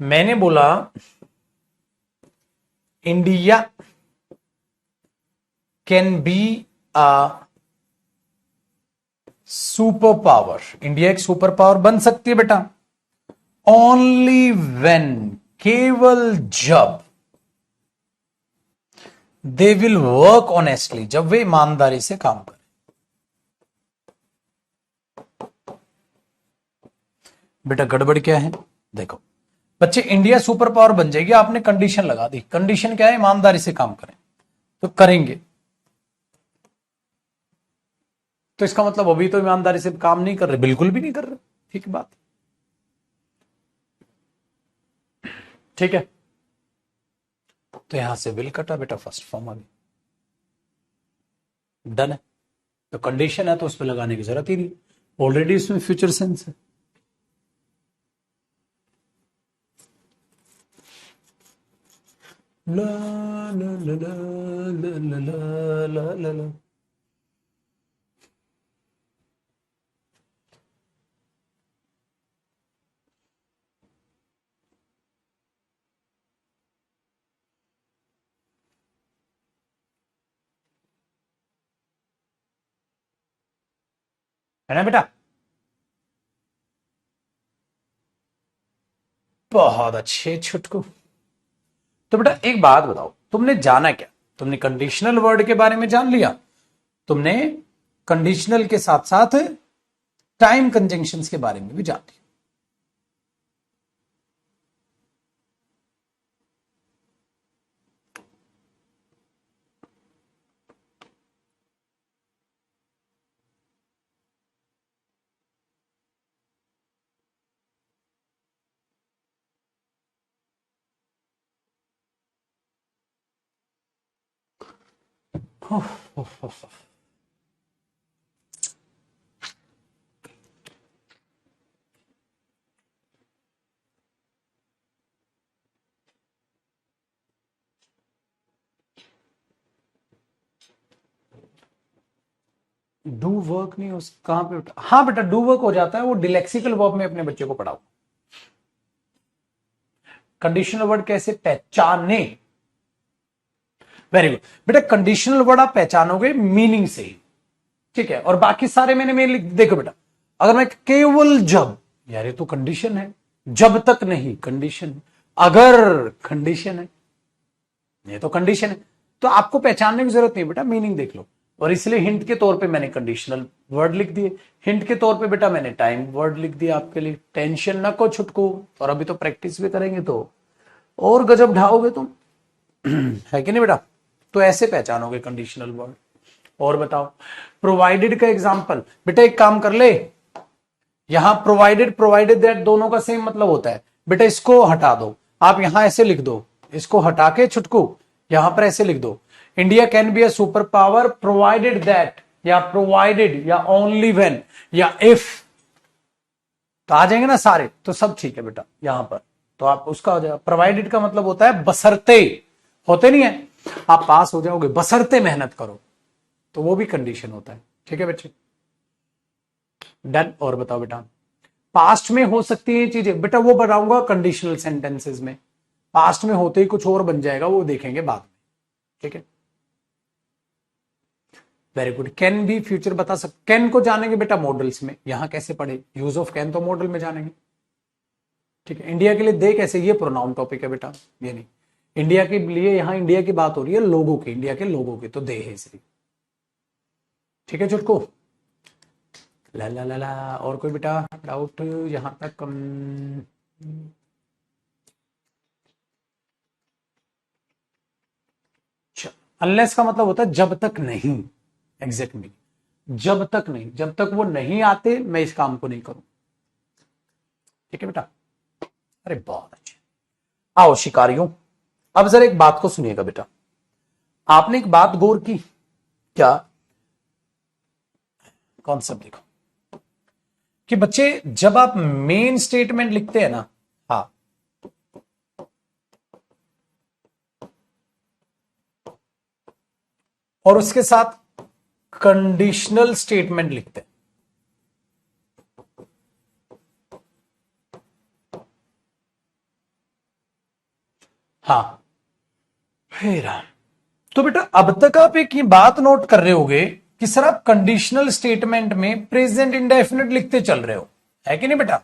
मैंने बोला India can be a super power, India एक सुपर पावर बन सकती है बेटा ओनली व्हेन, केवल जब दे विल वर्क ऑनेस्टली, जब वे ईमानदारी से काम करें। बेटा गड़बड़ क्या है, देखो बच्चे इंडिया सुपर पावर बन जाएगी, आपने कंडीशन लगा दी। कंडीशन क्या है, ईमानदारी से काम करें, तो करेंगे। तो इसका मतलब अभी तो ईमानदारी से काम नहीं कर रहे, बिल्कुल भी नहीं कर रहे, ठीक बात, ठीक है। तो यहां से विल कटा बेटा, फर्स्ट फॉर्म आ गई, डन है। तो कंडीशन है तो उस पर लगाने की जरूरत ही नहीं, ऑलरेडी उसमें फ्यूचर सेंस है। ला ला ला ला ला ला ला ला ला। है ना बेटा, बहुत अच्छे छुटकू। तो बेटा एक बात बताओ, तुमने जाना क्या, तुमने कंडीशनल वर्ड के बारे में जान लिया, तुमने कंडीशनल के साथ साथ टाइम कंजंक्शंस के बारे में भी जान लिया। डू वर्क नहीं हो, कहां पे बेटा, हाँ बेटा डू वर्क हो जाता है, वो डिलेक्सिकल वर्ब में अपने बच्चे को पढ़ाओ। कंडीशनल वर्ड कैसे पहचाने? वेरी गुड बेटा, कंडीशनल वर्ड आप पहचानोगे मीनिंग से ही, ठीक है। और बाकी सारे मैंने लिख, देखो बेटा, अगर मैं केवल जब, यार ये तो कंडीशन है, जब तक नहीं कंडीशन है, अगर कंडीशन है, ये तो कंडीशन है, तो आपको पहचानने की जरूरत नहीं बेटा, मीनिंग देख लो। और इसलिए हिंट के तौर पे मैंने कंडीशनल वर्ड लिख दिए, हिंट के तौर पे बेटा मैंने टाइम वर्ड लिख दिया आपके लिए। टेंशन ना को छुटको, और अभी तो प्रैक्टिस भी करेंगे तो और गजब ढाओगे तुम है कि नहीं बेटा? तो ऐसे पहचानोगे कंडीशनल वर्ड। और बताओ, प्रोवाइडेड का एग्जांपल, बेटा एक काम कर ले, यहां प्रोवाइडेड प्रोवाइडेड दैट दोनों का सेम मतलब होता है बेटा। इसको हटा दो, आप यहां ऐसे लिख दो, इसको हटा के छुटकू यहां पर ऐसे लिख दो, India can be a super power provided that, या प्रोवाइडेड, या ओनली व्हेन, या इफ, तो आ जाएंगे ना सारे, तो सब ठीक है बेटा यहां पर। तो आप उसका हो जाएगा, प्रोवाइडेड का मतलब होता है बशर्ते, होते नहीं है, आप पास हो जाओगे बशर्ते मेहनत करो, तो वो भी कंडीशन होता है, ठीक है बच्चे? डन। और बताओ बेटा, पास्ट में हो सकती है चीजें, बेटा वो बताऊंगा कंडीशनल सेंटेंसेस में, पास्ट में होते ही कुछ और बन जाएगा, वो देखेंगे बाद में, ठीक है? Very good. कैन भी फ्यूचर बता सकते, कैन को जानेंगे बेटा मॉडल्स में, यहां कैसे पढ़े, यूज ऑफ कैन तो मॉडल में जानेंगे, ठीक है? इंडिया के लिए दे कैसे, ये प्रोनाउन टॉपिक है बेटा, ये नहीं। इंडिया के लिए यहां इंडिया की बात हो रही है, लोगों की, इंडिया के लोगों की, तो दे है इसलिए, ठीक है चुटको? ला ला ला ला। और कोई बेटा डाउट यहां तक? अनलेस का मतलब होता है जब तक नहीं, एग्जैक्टली जब तक नहीं, जब तक वो नहीं आते मैं इस काम को नहीं करूं, ठीक है बेटा? अरे बहुत अच्छे। आओ शिकारियों, अब जरा एक बात को सुनिएगा बेटा, आपने एक बात गौर की क्या? कॉन्सेप्ट देखो कि बच्चे जब आप मेन स्टेटमेंट लिखते हैं ना, हाँ, और उसके साथ कंडीशनल स्टेटमेंट लिखते हैं, हाँ फिर, तो बेटा अब तक आप एक ये बात नोट कर रहे होगे कि सर आप कंडीशनल स्टेटमेंट में प्रेजेंट इंडेफिनिट लिखते चल रहे हो, है कि नहीं बेटा?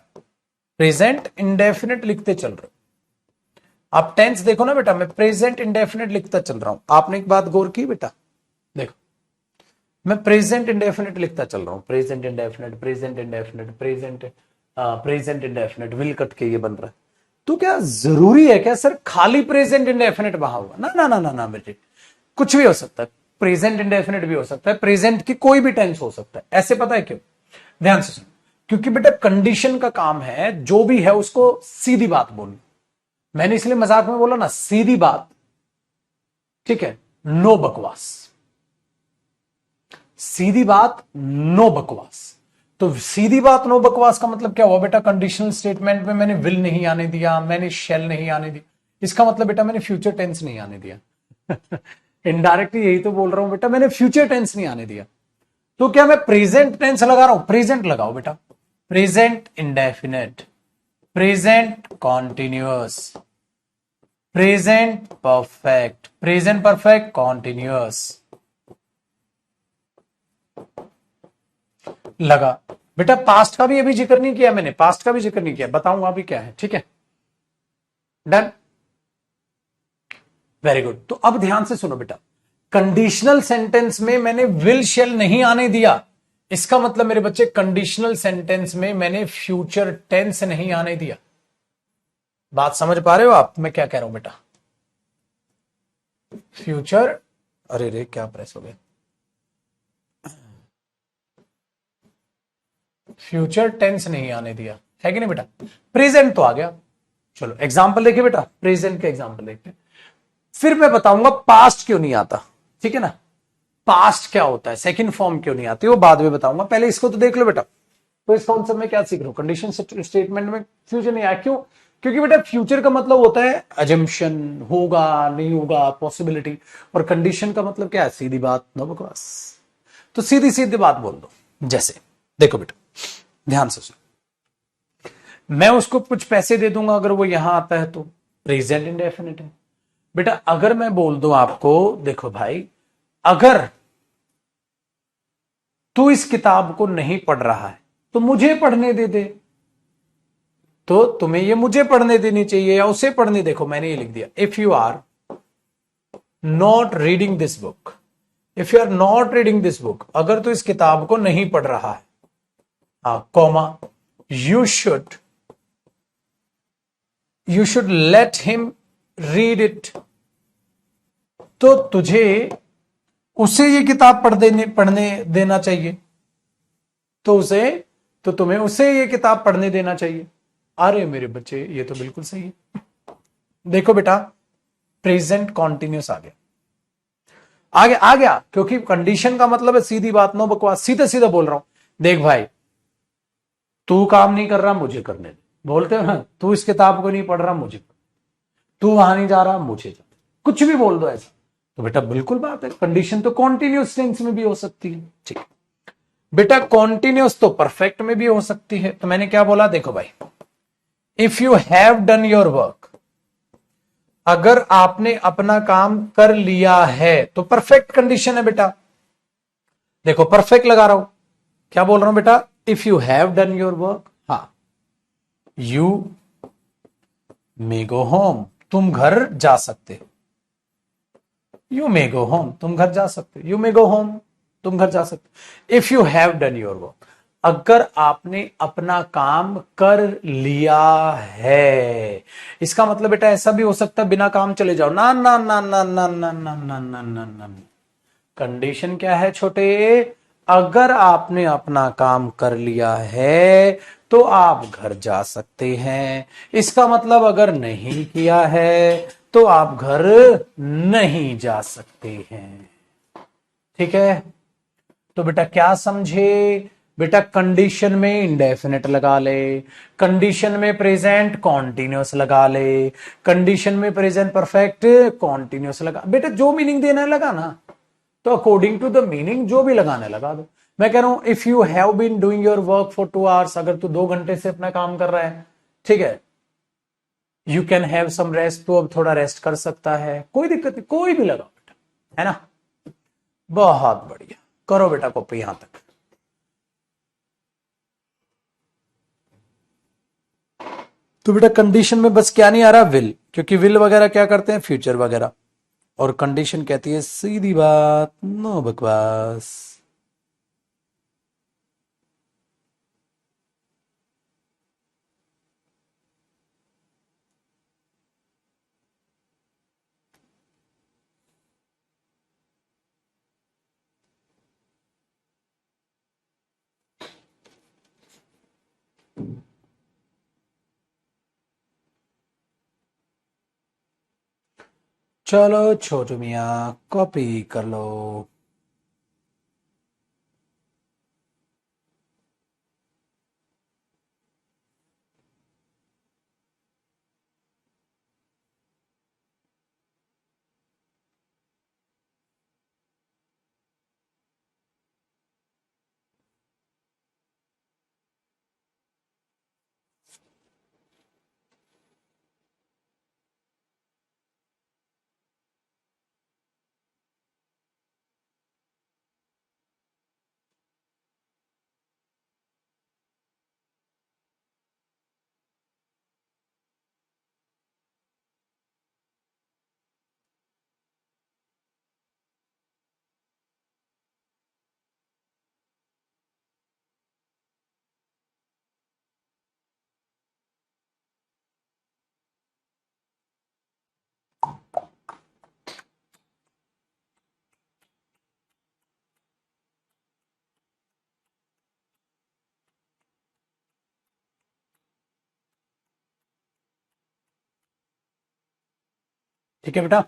प्रेजेंट इंडेफिनिट लिखते चल रहे हो। आप टेंस देखो ना बेटा, मैं प्रेजेंट इंडेफिनिट लिखता चल रहा हूं। आपने एक बात गौर की बेटा, देखो मैं प्रेजेंट इंडेफिनिट लिखता चल रहा हूं, present indefinite, present indefinite, present indefinite, will cut के ये बन रहा है। तो क्या जरूरी है क्या सर खाली प्रेजेंट इंडेफिनिट वहां होगा? ना ना ना ना ना बेटे, कुछ भी हो सकता है, प्रेजेंट इंडेफिनिट भी हो सकता है, प्रेजेंट की कोई भी टेंस हो सकता है। ऐसे पता है क्यों? ध्यान से सुनो, क्योंकि बेटा कंडीशन का काम है जो भी है उसको सीधी बात बोलना। मैंने इसलिए मजाक में बोला ना, सीधी बात, ठीक है? नो बकवास, सीधी बात, नो बकवास। तो सीधी बात नो बकवास का मतलब क्या हुआ बेटा? कंडीशनल स्टेटमेंट में मैंने विल नहीं आने दिया, मैंने शैल नहीं आने दिया, इसका मतलब बेटा मैंने फ्यूचर टेंस नहीं आने दिया इनडायरेक्टली यही तो बोल रहा हूं बेटा, मैंने फ्यूचर टेंस नहीं आने दिया। तो क्या मैं प्रेजेंट टेंस लगा रहा हूं? प्रेजेंट लगाओ बेटा, present indefinite, present continuous, present perfect, present perfect continuous लगा। बेटा पास्ट का भी अभी जिक्र नहीं किया मैंने, पास्ट का भी जिक्र नहीं किया, बताऊंगा अभी क्या है, ठीक है? Done, very good. तो अब ध्यान से सुनो बेटा, कंडीशनल सेंटेंस में मैंने विल शेल नहीं आने दिया, इसका मतलब मेरे बच्चे कंडीशनल सेंटेंस में मैंने फ्यूचर टेंस नहीं आने दिया। बात समझ पा रहे हो आप मैं क्या कह रहा हूं बेटा? फ्यूचर, अरे रे क्या प्रेस हो गया, फ्यूचर टेंस नहीं आने दिया, है कि नहीं बेटा? प्रेजेंट तो आ गया। चलो एग्जाम्पल देखिए बेटा, प्रेजेंट के एग्जाम्पल देखते हैं, फिर मैं बताऊंगा पास्ट क्यों नहीं आता, ठीक है ना? पास्ट क्या होता है, सेकंड फॉर्म क्यों नहीं आती, वो बाद में बताऊंगा, पहले इसको तो देख लो बेटा। तो इस कॉन्सेप्ट में क्या सीख रहे हो? कंडीशन स्टेटमेंट में फ्यूचर नहीं आया, क्यों? क्योंकि बेटा फ्यूचर का मतलब होता है अजम्पशन, होगा नहीं होगा, पॉसिबिलिटी, और कंडीशन का मतलब क्या है? सीधी बात, नो बकवास। तो सीधी सीधी बात बोल दो। जैसे देखो बेटा ध्यान से सुनो, मैं उसको कुछ पैसे दे दूंगा अगर वो यहां आता है तो, प्रेजेंट इंडेफिनिट है। बेटा अगर मैं बोल दूं आपको, देखो भाई, अगर तू इस किताब को नहीं पढ़ रहा है तो मुझे पढ़ने दे दे, तो तुम्हें ये मुझे पढ़ने देनी चाहिए या उसे पढ़ने। देखो मैंने ये लिख दिया, if you are not reading this book, if you are not reading this book, अगर तू इस किताब को नहीं पढ़ रहा है, हाँ comma, you should let him read it, तो तुझे उसे ये किताब पढ़ने देना चाहिए, तो उसे, तो तुम्हें उसे ये किताब पढ़ने देना चाहिए। अरे मेरे बच्चे ये तो बिल्कुल सही है। देखो बेटा, प्रेजेंट कॉन्टिन्यूस आ गया, आ गया, क्योंकि कंडीशन का मतलब है सीधी बात, नो बकवास, सीधे सीधे बोल रहा हूं। देख भाई, तू काम नहीं कर रहा, मुझे करने दे, बोलते हो ना, तू इस किताब को नहीं पढ़ रहा, मुझे, तू वहां नहीं जा रहा, मुझे जा, कुछ भी बोल दो ऐसा, तो बेटा बिल्कुल बात है, कंडीशन तो कॉन्टिन्यूस टेंस में भी हो सकती है। ठीक है बेटा, कॉन्टिन्यूस तो परफेक्ट में भी हो सकती है। तो मैंने क्या बोला, देखो भाई, if you have done your work, अगर आपने अपना काम कर लिया है तो परफेक्ट कंडीशन है बेटा। देखो परफेक्ट लगा रहा हूं, क्या बोल रहा हूं बेटा, if you have done your work, हाँ, यू मे गो होम, तुम घर जा सकते हो, यू मे गो होम, तुम घर जा सकते हो, यू मे गो होम, तुम घर जा सकते हो। If you have done your work, अगर आपने अपना काम कर लिया है, इसका मतलब बेटा ऐसा भी हो सकता है बिना काम चले जाओ, ना ना ना ना ना ना ना ना ना ना ना, कंडीशन क्या है छोटे, अगर आपने अपना काम कर लिया है तो आप घर जा सकते हैं। इसका मतलब अगर नहीं किया है तो आप घर नहीं जा सकते हैं। ठीक है, तो बेटा क्या समझे, बेटा कंडीशन में इंडेफिनिट लगा ले, कंडीशन में प्रेजेंट कॉन्टिन्यूस लगा ले, कंडीशन में प्रेजेंट परफेक्ट कॉन्टिन्यूस लगा, बेटा जो मीनिंग देना है लगा ना, तो अकॉर्डिंग टू द मीनिंग जो भी लगाने लगा दो। मैं कह रहा हूं if you have been doing your work for 2 hours, अगर तू 2 घंटे से अपना काम कर रहा है, ठीक है, you can have some rest, तो अब थोड़ा रेस्ट कर सकता है, कोई दिक्कत नहीं, कोई भी लगाओ बेटा, है ना, बहुत बढ़िया, करो बेटा कॉपी यहां तक। तो बेटा कंडीशन में बस क्या नहीं आ रहा, विल, क्योंकि विल वगैरह क्या करते हैं, फ्यूचर वगैरह, और कंडीशन कहती है सीधी बात, नो बकवास। चलो छोटू मियाँ कॉपी कर लो। ठीक है बेटा,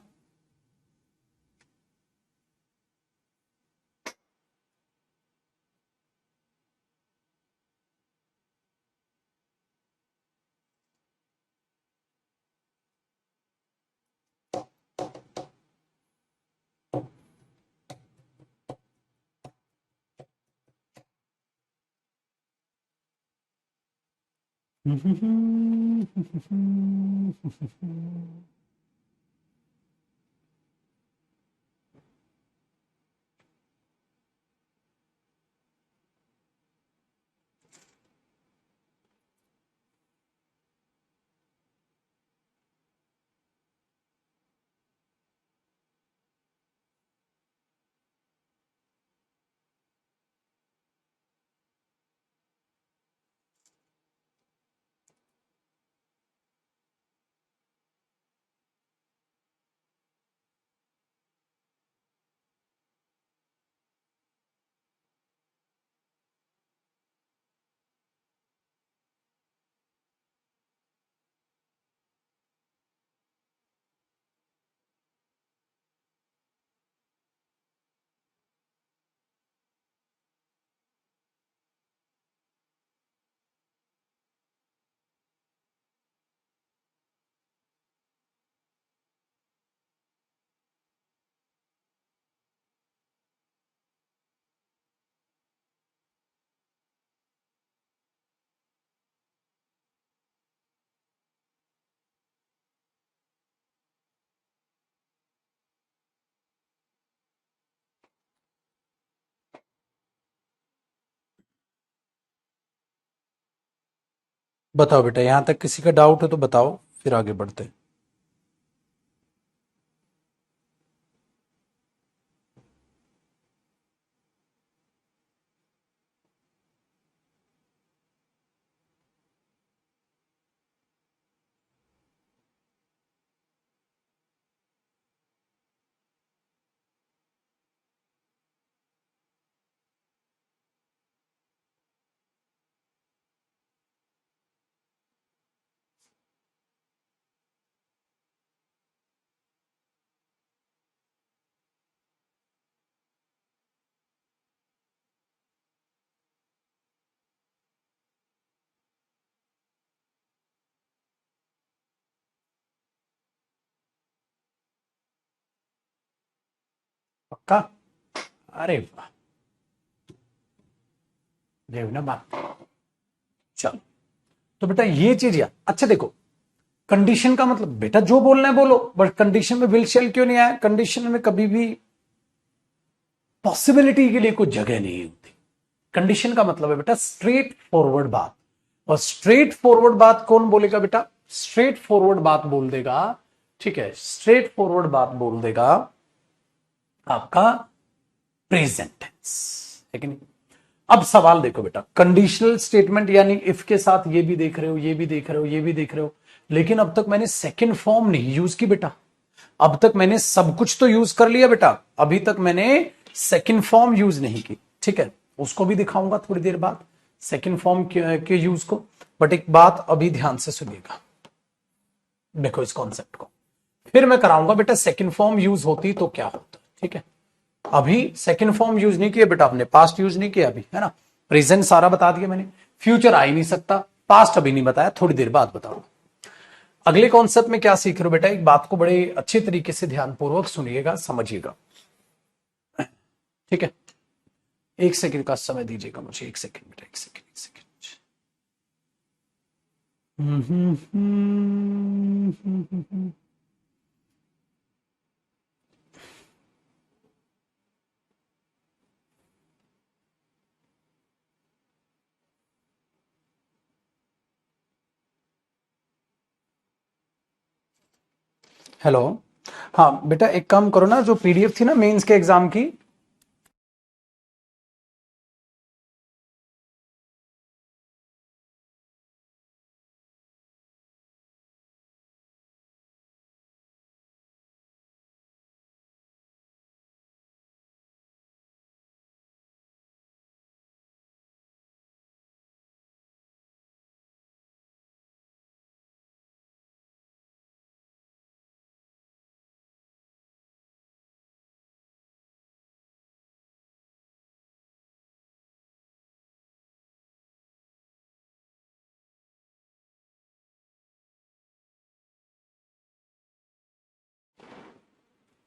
बताओ बेटा, यहां तक किसी का डाउट है तो बताओ, फिर आगे बढ़ते हैं। पक्का? अरे वाह, देव ना बात। चलो, तो बेटा ये चीज यार, अच्छा देखो, कंडीशन का मतलब बेटा जो बोलना है बोलो, बट कंडीशन में विल शेल क्यों नहीं आया? कंडीशन में कभी भी पॉसिबिलिटी के लिए कोई जगह नहीं होती। कंडीशन का मतलब है बेटा स्ट्रेट फॉरवर्ड बात, और स्ट्रेट फॉरवर्ड बात कौन बोलेगा बेटा? स्ट्रेट फॉरवर्ड बात बोल देगा, ठीक है, स्ट्रेट फॉरवर्ड बात बोल देगा आपका प्रेजेंट टेंस, है कि नहीं? अब सवाल देखो बेटा, कंडीशनल स्टेटमेंट यानी इफ के साथ ये भी देख रहे हो, ये भी देख रहे हो, ये भी देख रहे हो, लेकिन अब तक मैंने सेकंड फॉर्म नहीं यूज की बेटा। अब तक मैंने सब कुछ तो यूज कर लिया बेटा, अभी तक मैंने सेकंड फॉर्म यूज नहीं की, ठीक है, उसको भी दिखाऊंगा थोड़ी देर बाद, सेकंड फॉर्म के यूज को। बट एक बात अभी ध्यान से सुनिएगा, देखो इस कॉन्सेप्ट को, फिर मैं कराऊंगा बेटा सेकंड फॉर्म यूज होती तो क्या होता, ठीक है। अभी सेकंड फॉर्म यूज नहीं किया बेटा, हमने पास्ट यूज नहीं किया अभी, है ना। प्रेजेंट सारा बता दिया मैंने, फ्यूचर आ ही नहीं सकता, पास्ट अभी नहीं बताया, थोड़ी देर बाद बताऊंगा। अगले कॉन्सेप्ट में क्या सीख रहे हो बेटा, एक बात को बड़े अच्छे तरीके से ध्यानपूर्वक सुनिएगा, समझिएगा, ठीक है। एक सेकंड का समय दीजिएगा मुझे, एक सेकंड बेटा, एक सेकंड, एक सेकंड। हेलो, हाँ बेटा एक काम करो ना, जो पीडीएफ थी ना मेंस के एग्जाम की,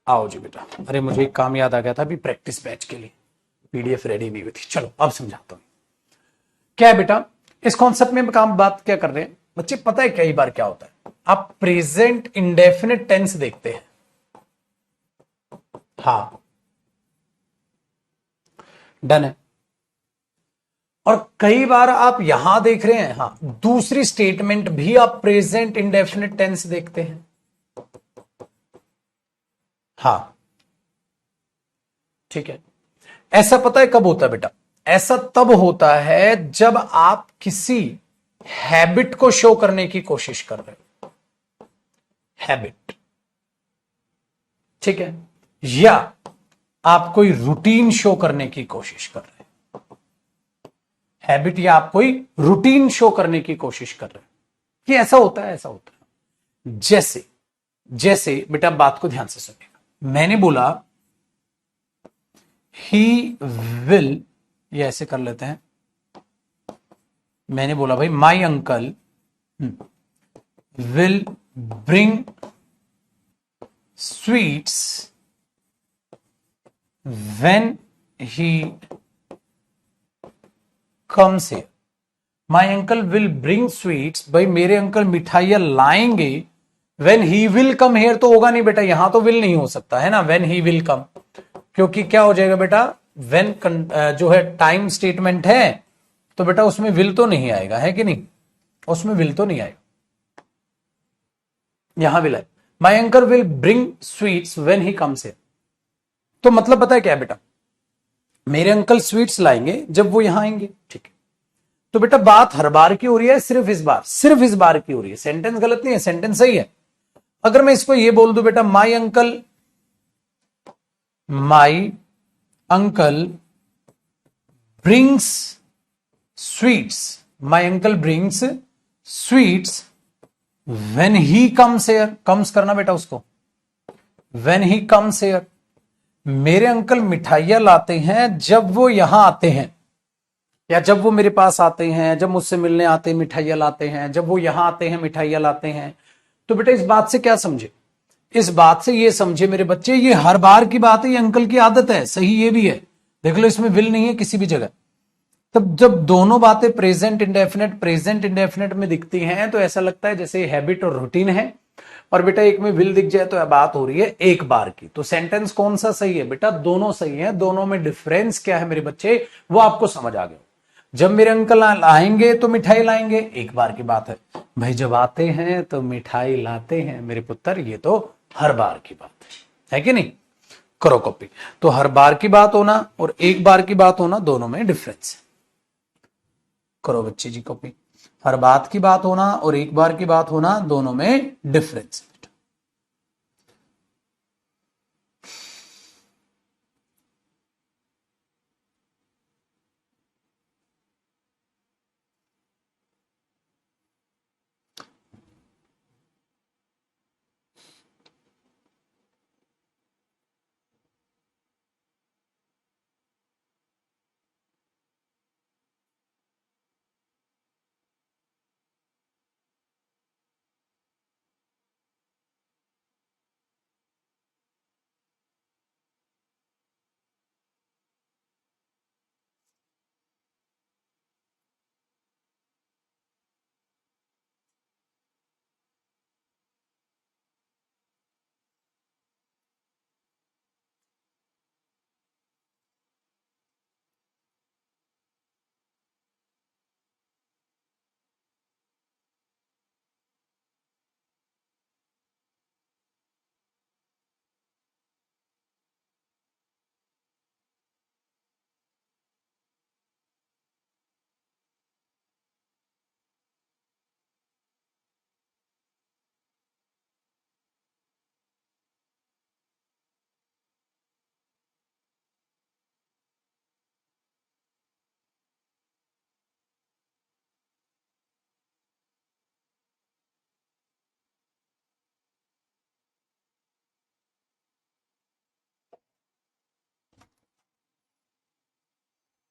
आओ जी बेटा। अरे मुझे एक काम याद आ गया था अभी, प्रैक्टिस बैच के लिए पीडीएफ रेडी भी हुई थी, चलो अब समझाता हूं। क्या है बेटा, इस कॉन्सेप्ट में काम बात क्या कर रहे हैं बच्चे, पता है कई बार क्या होता है, आप प्रेजेंट इंडेफिनिट टेंस देखते हैं, हाँ डन है, और कई बार आप यहां देख रहे हैं, हाँ दूसरी स्टेटमेंट भी आप प्रेजेंट इंडेफिनिट टेंस देखते हैं, हाँ ठीक है। ऐसा पता है कब होता है बेटा, ऐसा तब होता है जब आप किसी हैबिट को शो करने की कोशिश कर रहे हो, हैबिट, ठीक है, या आप कोई रूटीन शो करने की कोशिश कर रहे हैं, हैबिट या आप कोई रूटीन शो करने की कोशिश कर रहे हैं, कि ऐसा होता है, ऐसा होता है। जैसे जैसे बेटा बात को ध्यान से सुनिएगा, मैंने बोला ही विल, ये ऐसे कर लेते हैं, मैंने बोला भाई my uncle will bring sweets when he comes here. My uncle will bring sweets, भाई मेरे अंकल मिठाइयां लाएंगे, when he will come here तो होगा नहीं बेटा, यहां तो विल नहीं हो सकता है ना, व्हेन ही विल कम, क्योंकि क्या हो जाएगा बेटा, व्हेन जो है टाइम स्टेटमेंट है, तो बेटा उसमें विल तो नहीं आएगा, है कि नहीं, उसमें विल तो नहीं आएगा, यहां विल है। My uncle will bring sweets when he comes here, तो मतलब पता है क्या है बेटा, मेरे अंकल स्वीट्स लाएंगे जब वो यहां आएंगे, ठीक है। तो बेटा बात हर बार की हो रही है, सिर्फ इस बार, सिर्फ इस बार की हो रही है, सेंटेंस गलत नहीं है, सेंटेंस सही है। अगर मैं इसको ये बोल दूं बेटा, my uncle brings sweets, my uncle brings sweets when he comes here, comes करना बेटा उसको, व्हेन ही कम्स हियर, मेरे अंकल मिठाइयां लाते हैं जब वो यहां आते हैं, या जब वो मेरे पास आते हैं, जब मुझसे मिलने आते हैं मिठाइयां लाते हैं, जब वो यहां आते हैं मिठाइयां लाते हैं। तो बेटा इस बात से क्या समझे, इस बात से ये समझे मेरे बच्चे, ये हर बार की बात है, ये अंकल की आदत है, सही ये भी है, देख लो इसमें विल नहीं है किसी भी जगह। तब जब दोनों बातें प्रेजेंट इंडेफिनेट में दिखती हैं, तो ऐसा लगता है जैसे हैबिट और रूटीन है, और बेटा एक में विल दिख जाए तो बात हो रही है एक बार की। तो सेंटेंस कौन सा सही है बेटा, दोनों सही है, दोनों में डिफरेंस क्या है मेरे बच्चे, वो आपको समझ आ गया। जब मेरे अंकल आएंगे तो मिठाई लाएंगे, एक बार की बात है, भाई जब आते हैं तो मिठाई लाते हैं मेरे पुत्र, ये तो हर बार की बात है कि नहीं, करो कॉपी। तो हर बार की बात होना और एक बार की बात होना, दोनों में डिफरेंस है, करो बच्चे जी कॉपी। हर बात की बात होना और एक बार की बात होना, दोनों में डिफरेंस है।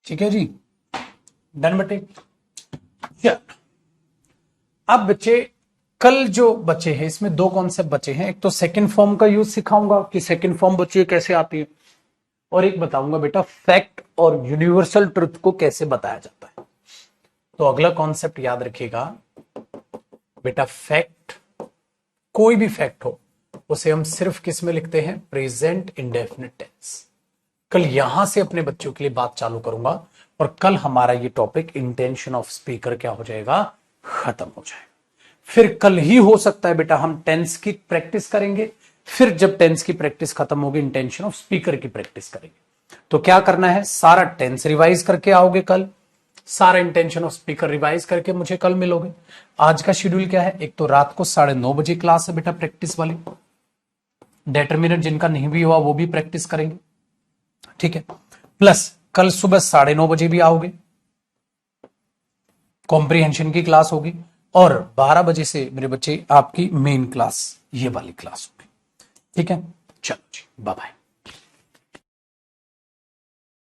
ठीक है जी, डन बटे। अब बच्चे कल जो बचे हैं इसमें दो कॉन्सेप्ट बचे हैं, एक तो सेकंड फॉर्म का यूज सिखाऊंगा कि सेकंड फॉर्म बच्चे कैसे आती है, और एक बताऊंगा बेटा फैक्ट और यूनिवर्सल ट्रुथ को कैसे बताया जाता है। तो अगला कॉन्सेप्ट याद रखिएगा बेटा, फैक्ट, कोई भी फैक्ट हो उसे हम सिर्फ किस में लिखते हैं? Present indefinite tense. कल यहां से अपने बच्चों के लिए बात चालू करूंगा और कल हमारा ये टॉपिक इंटेंशन ऑफ स्पीकर क्या हो जाएगा? खत्म हो जाएगा। फिर कल ही हो सकता है बेटा हम टेंस की प्रैक्टिस करेंगे, फिर जब टेंस की प्रैक्टिस खत्म होगी इंटेंशन ऑफ स्पीकर की प्रैक्टिस करेंगे। तो क्या करना है? सारा टेंस रिवाइज करके आओगे कल, सारा इंटेंशन ऑफ स्पीकर रिवाइज करके मुझे कल मिलोगे। आज का शेड्यूल क्या है? एक तो रात को 9:30 बजे क्लास है बेटा प्रैक्टिस वाली, डिटरमिनेंट जिनका नहीं भी हुआ वो भी प्रैक्टिस करेंगे, ठीक है। प्लस कल सुबह 9:30 बजे भी आओगे, कॉम्प्रिहेंशन की क्लास होगी, और 12 बजे से मेरे बच्चे आपकी मेन क्लास, ये वाली क्लास होगी, ठीक है। चलो जी, बाय बाय।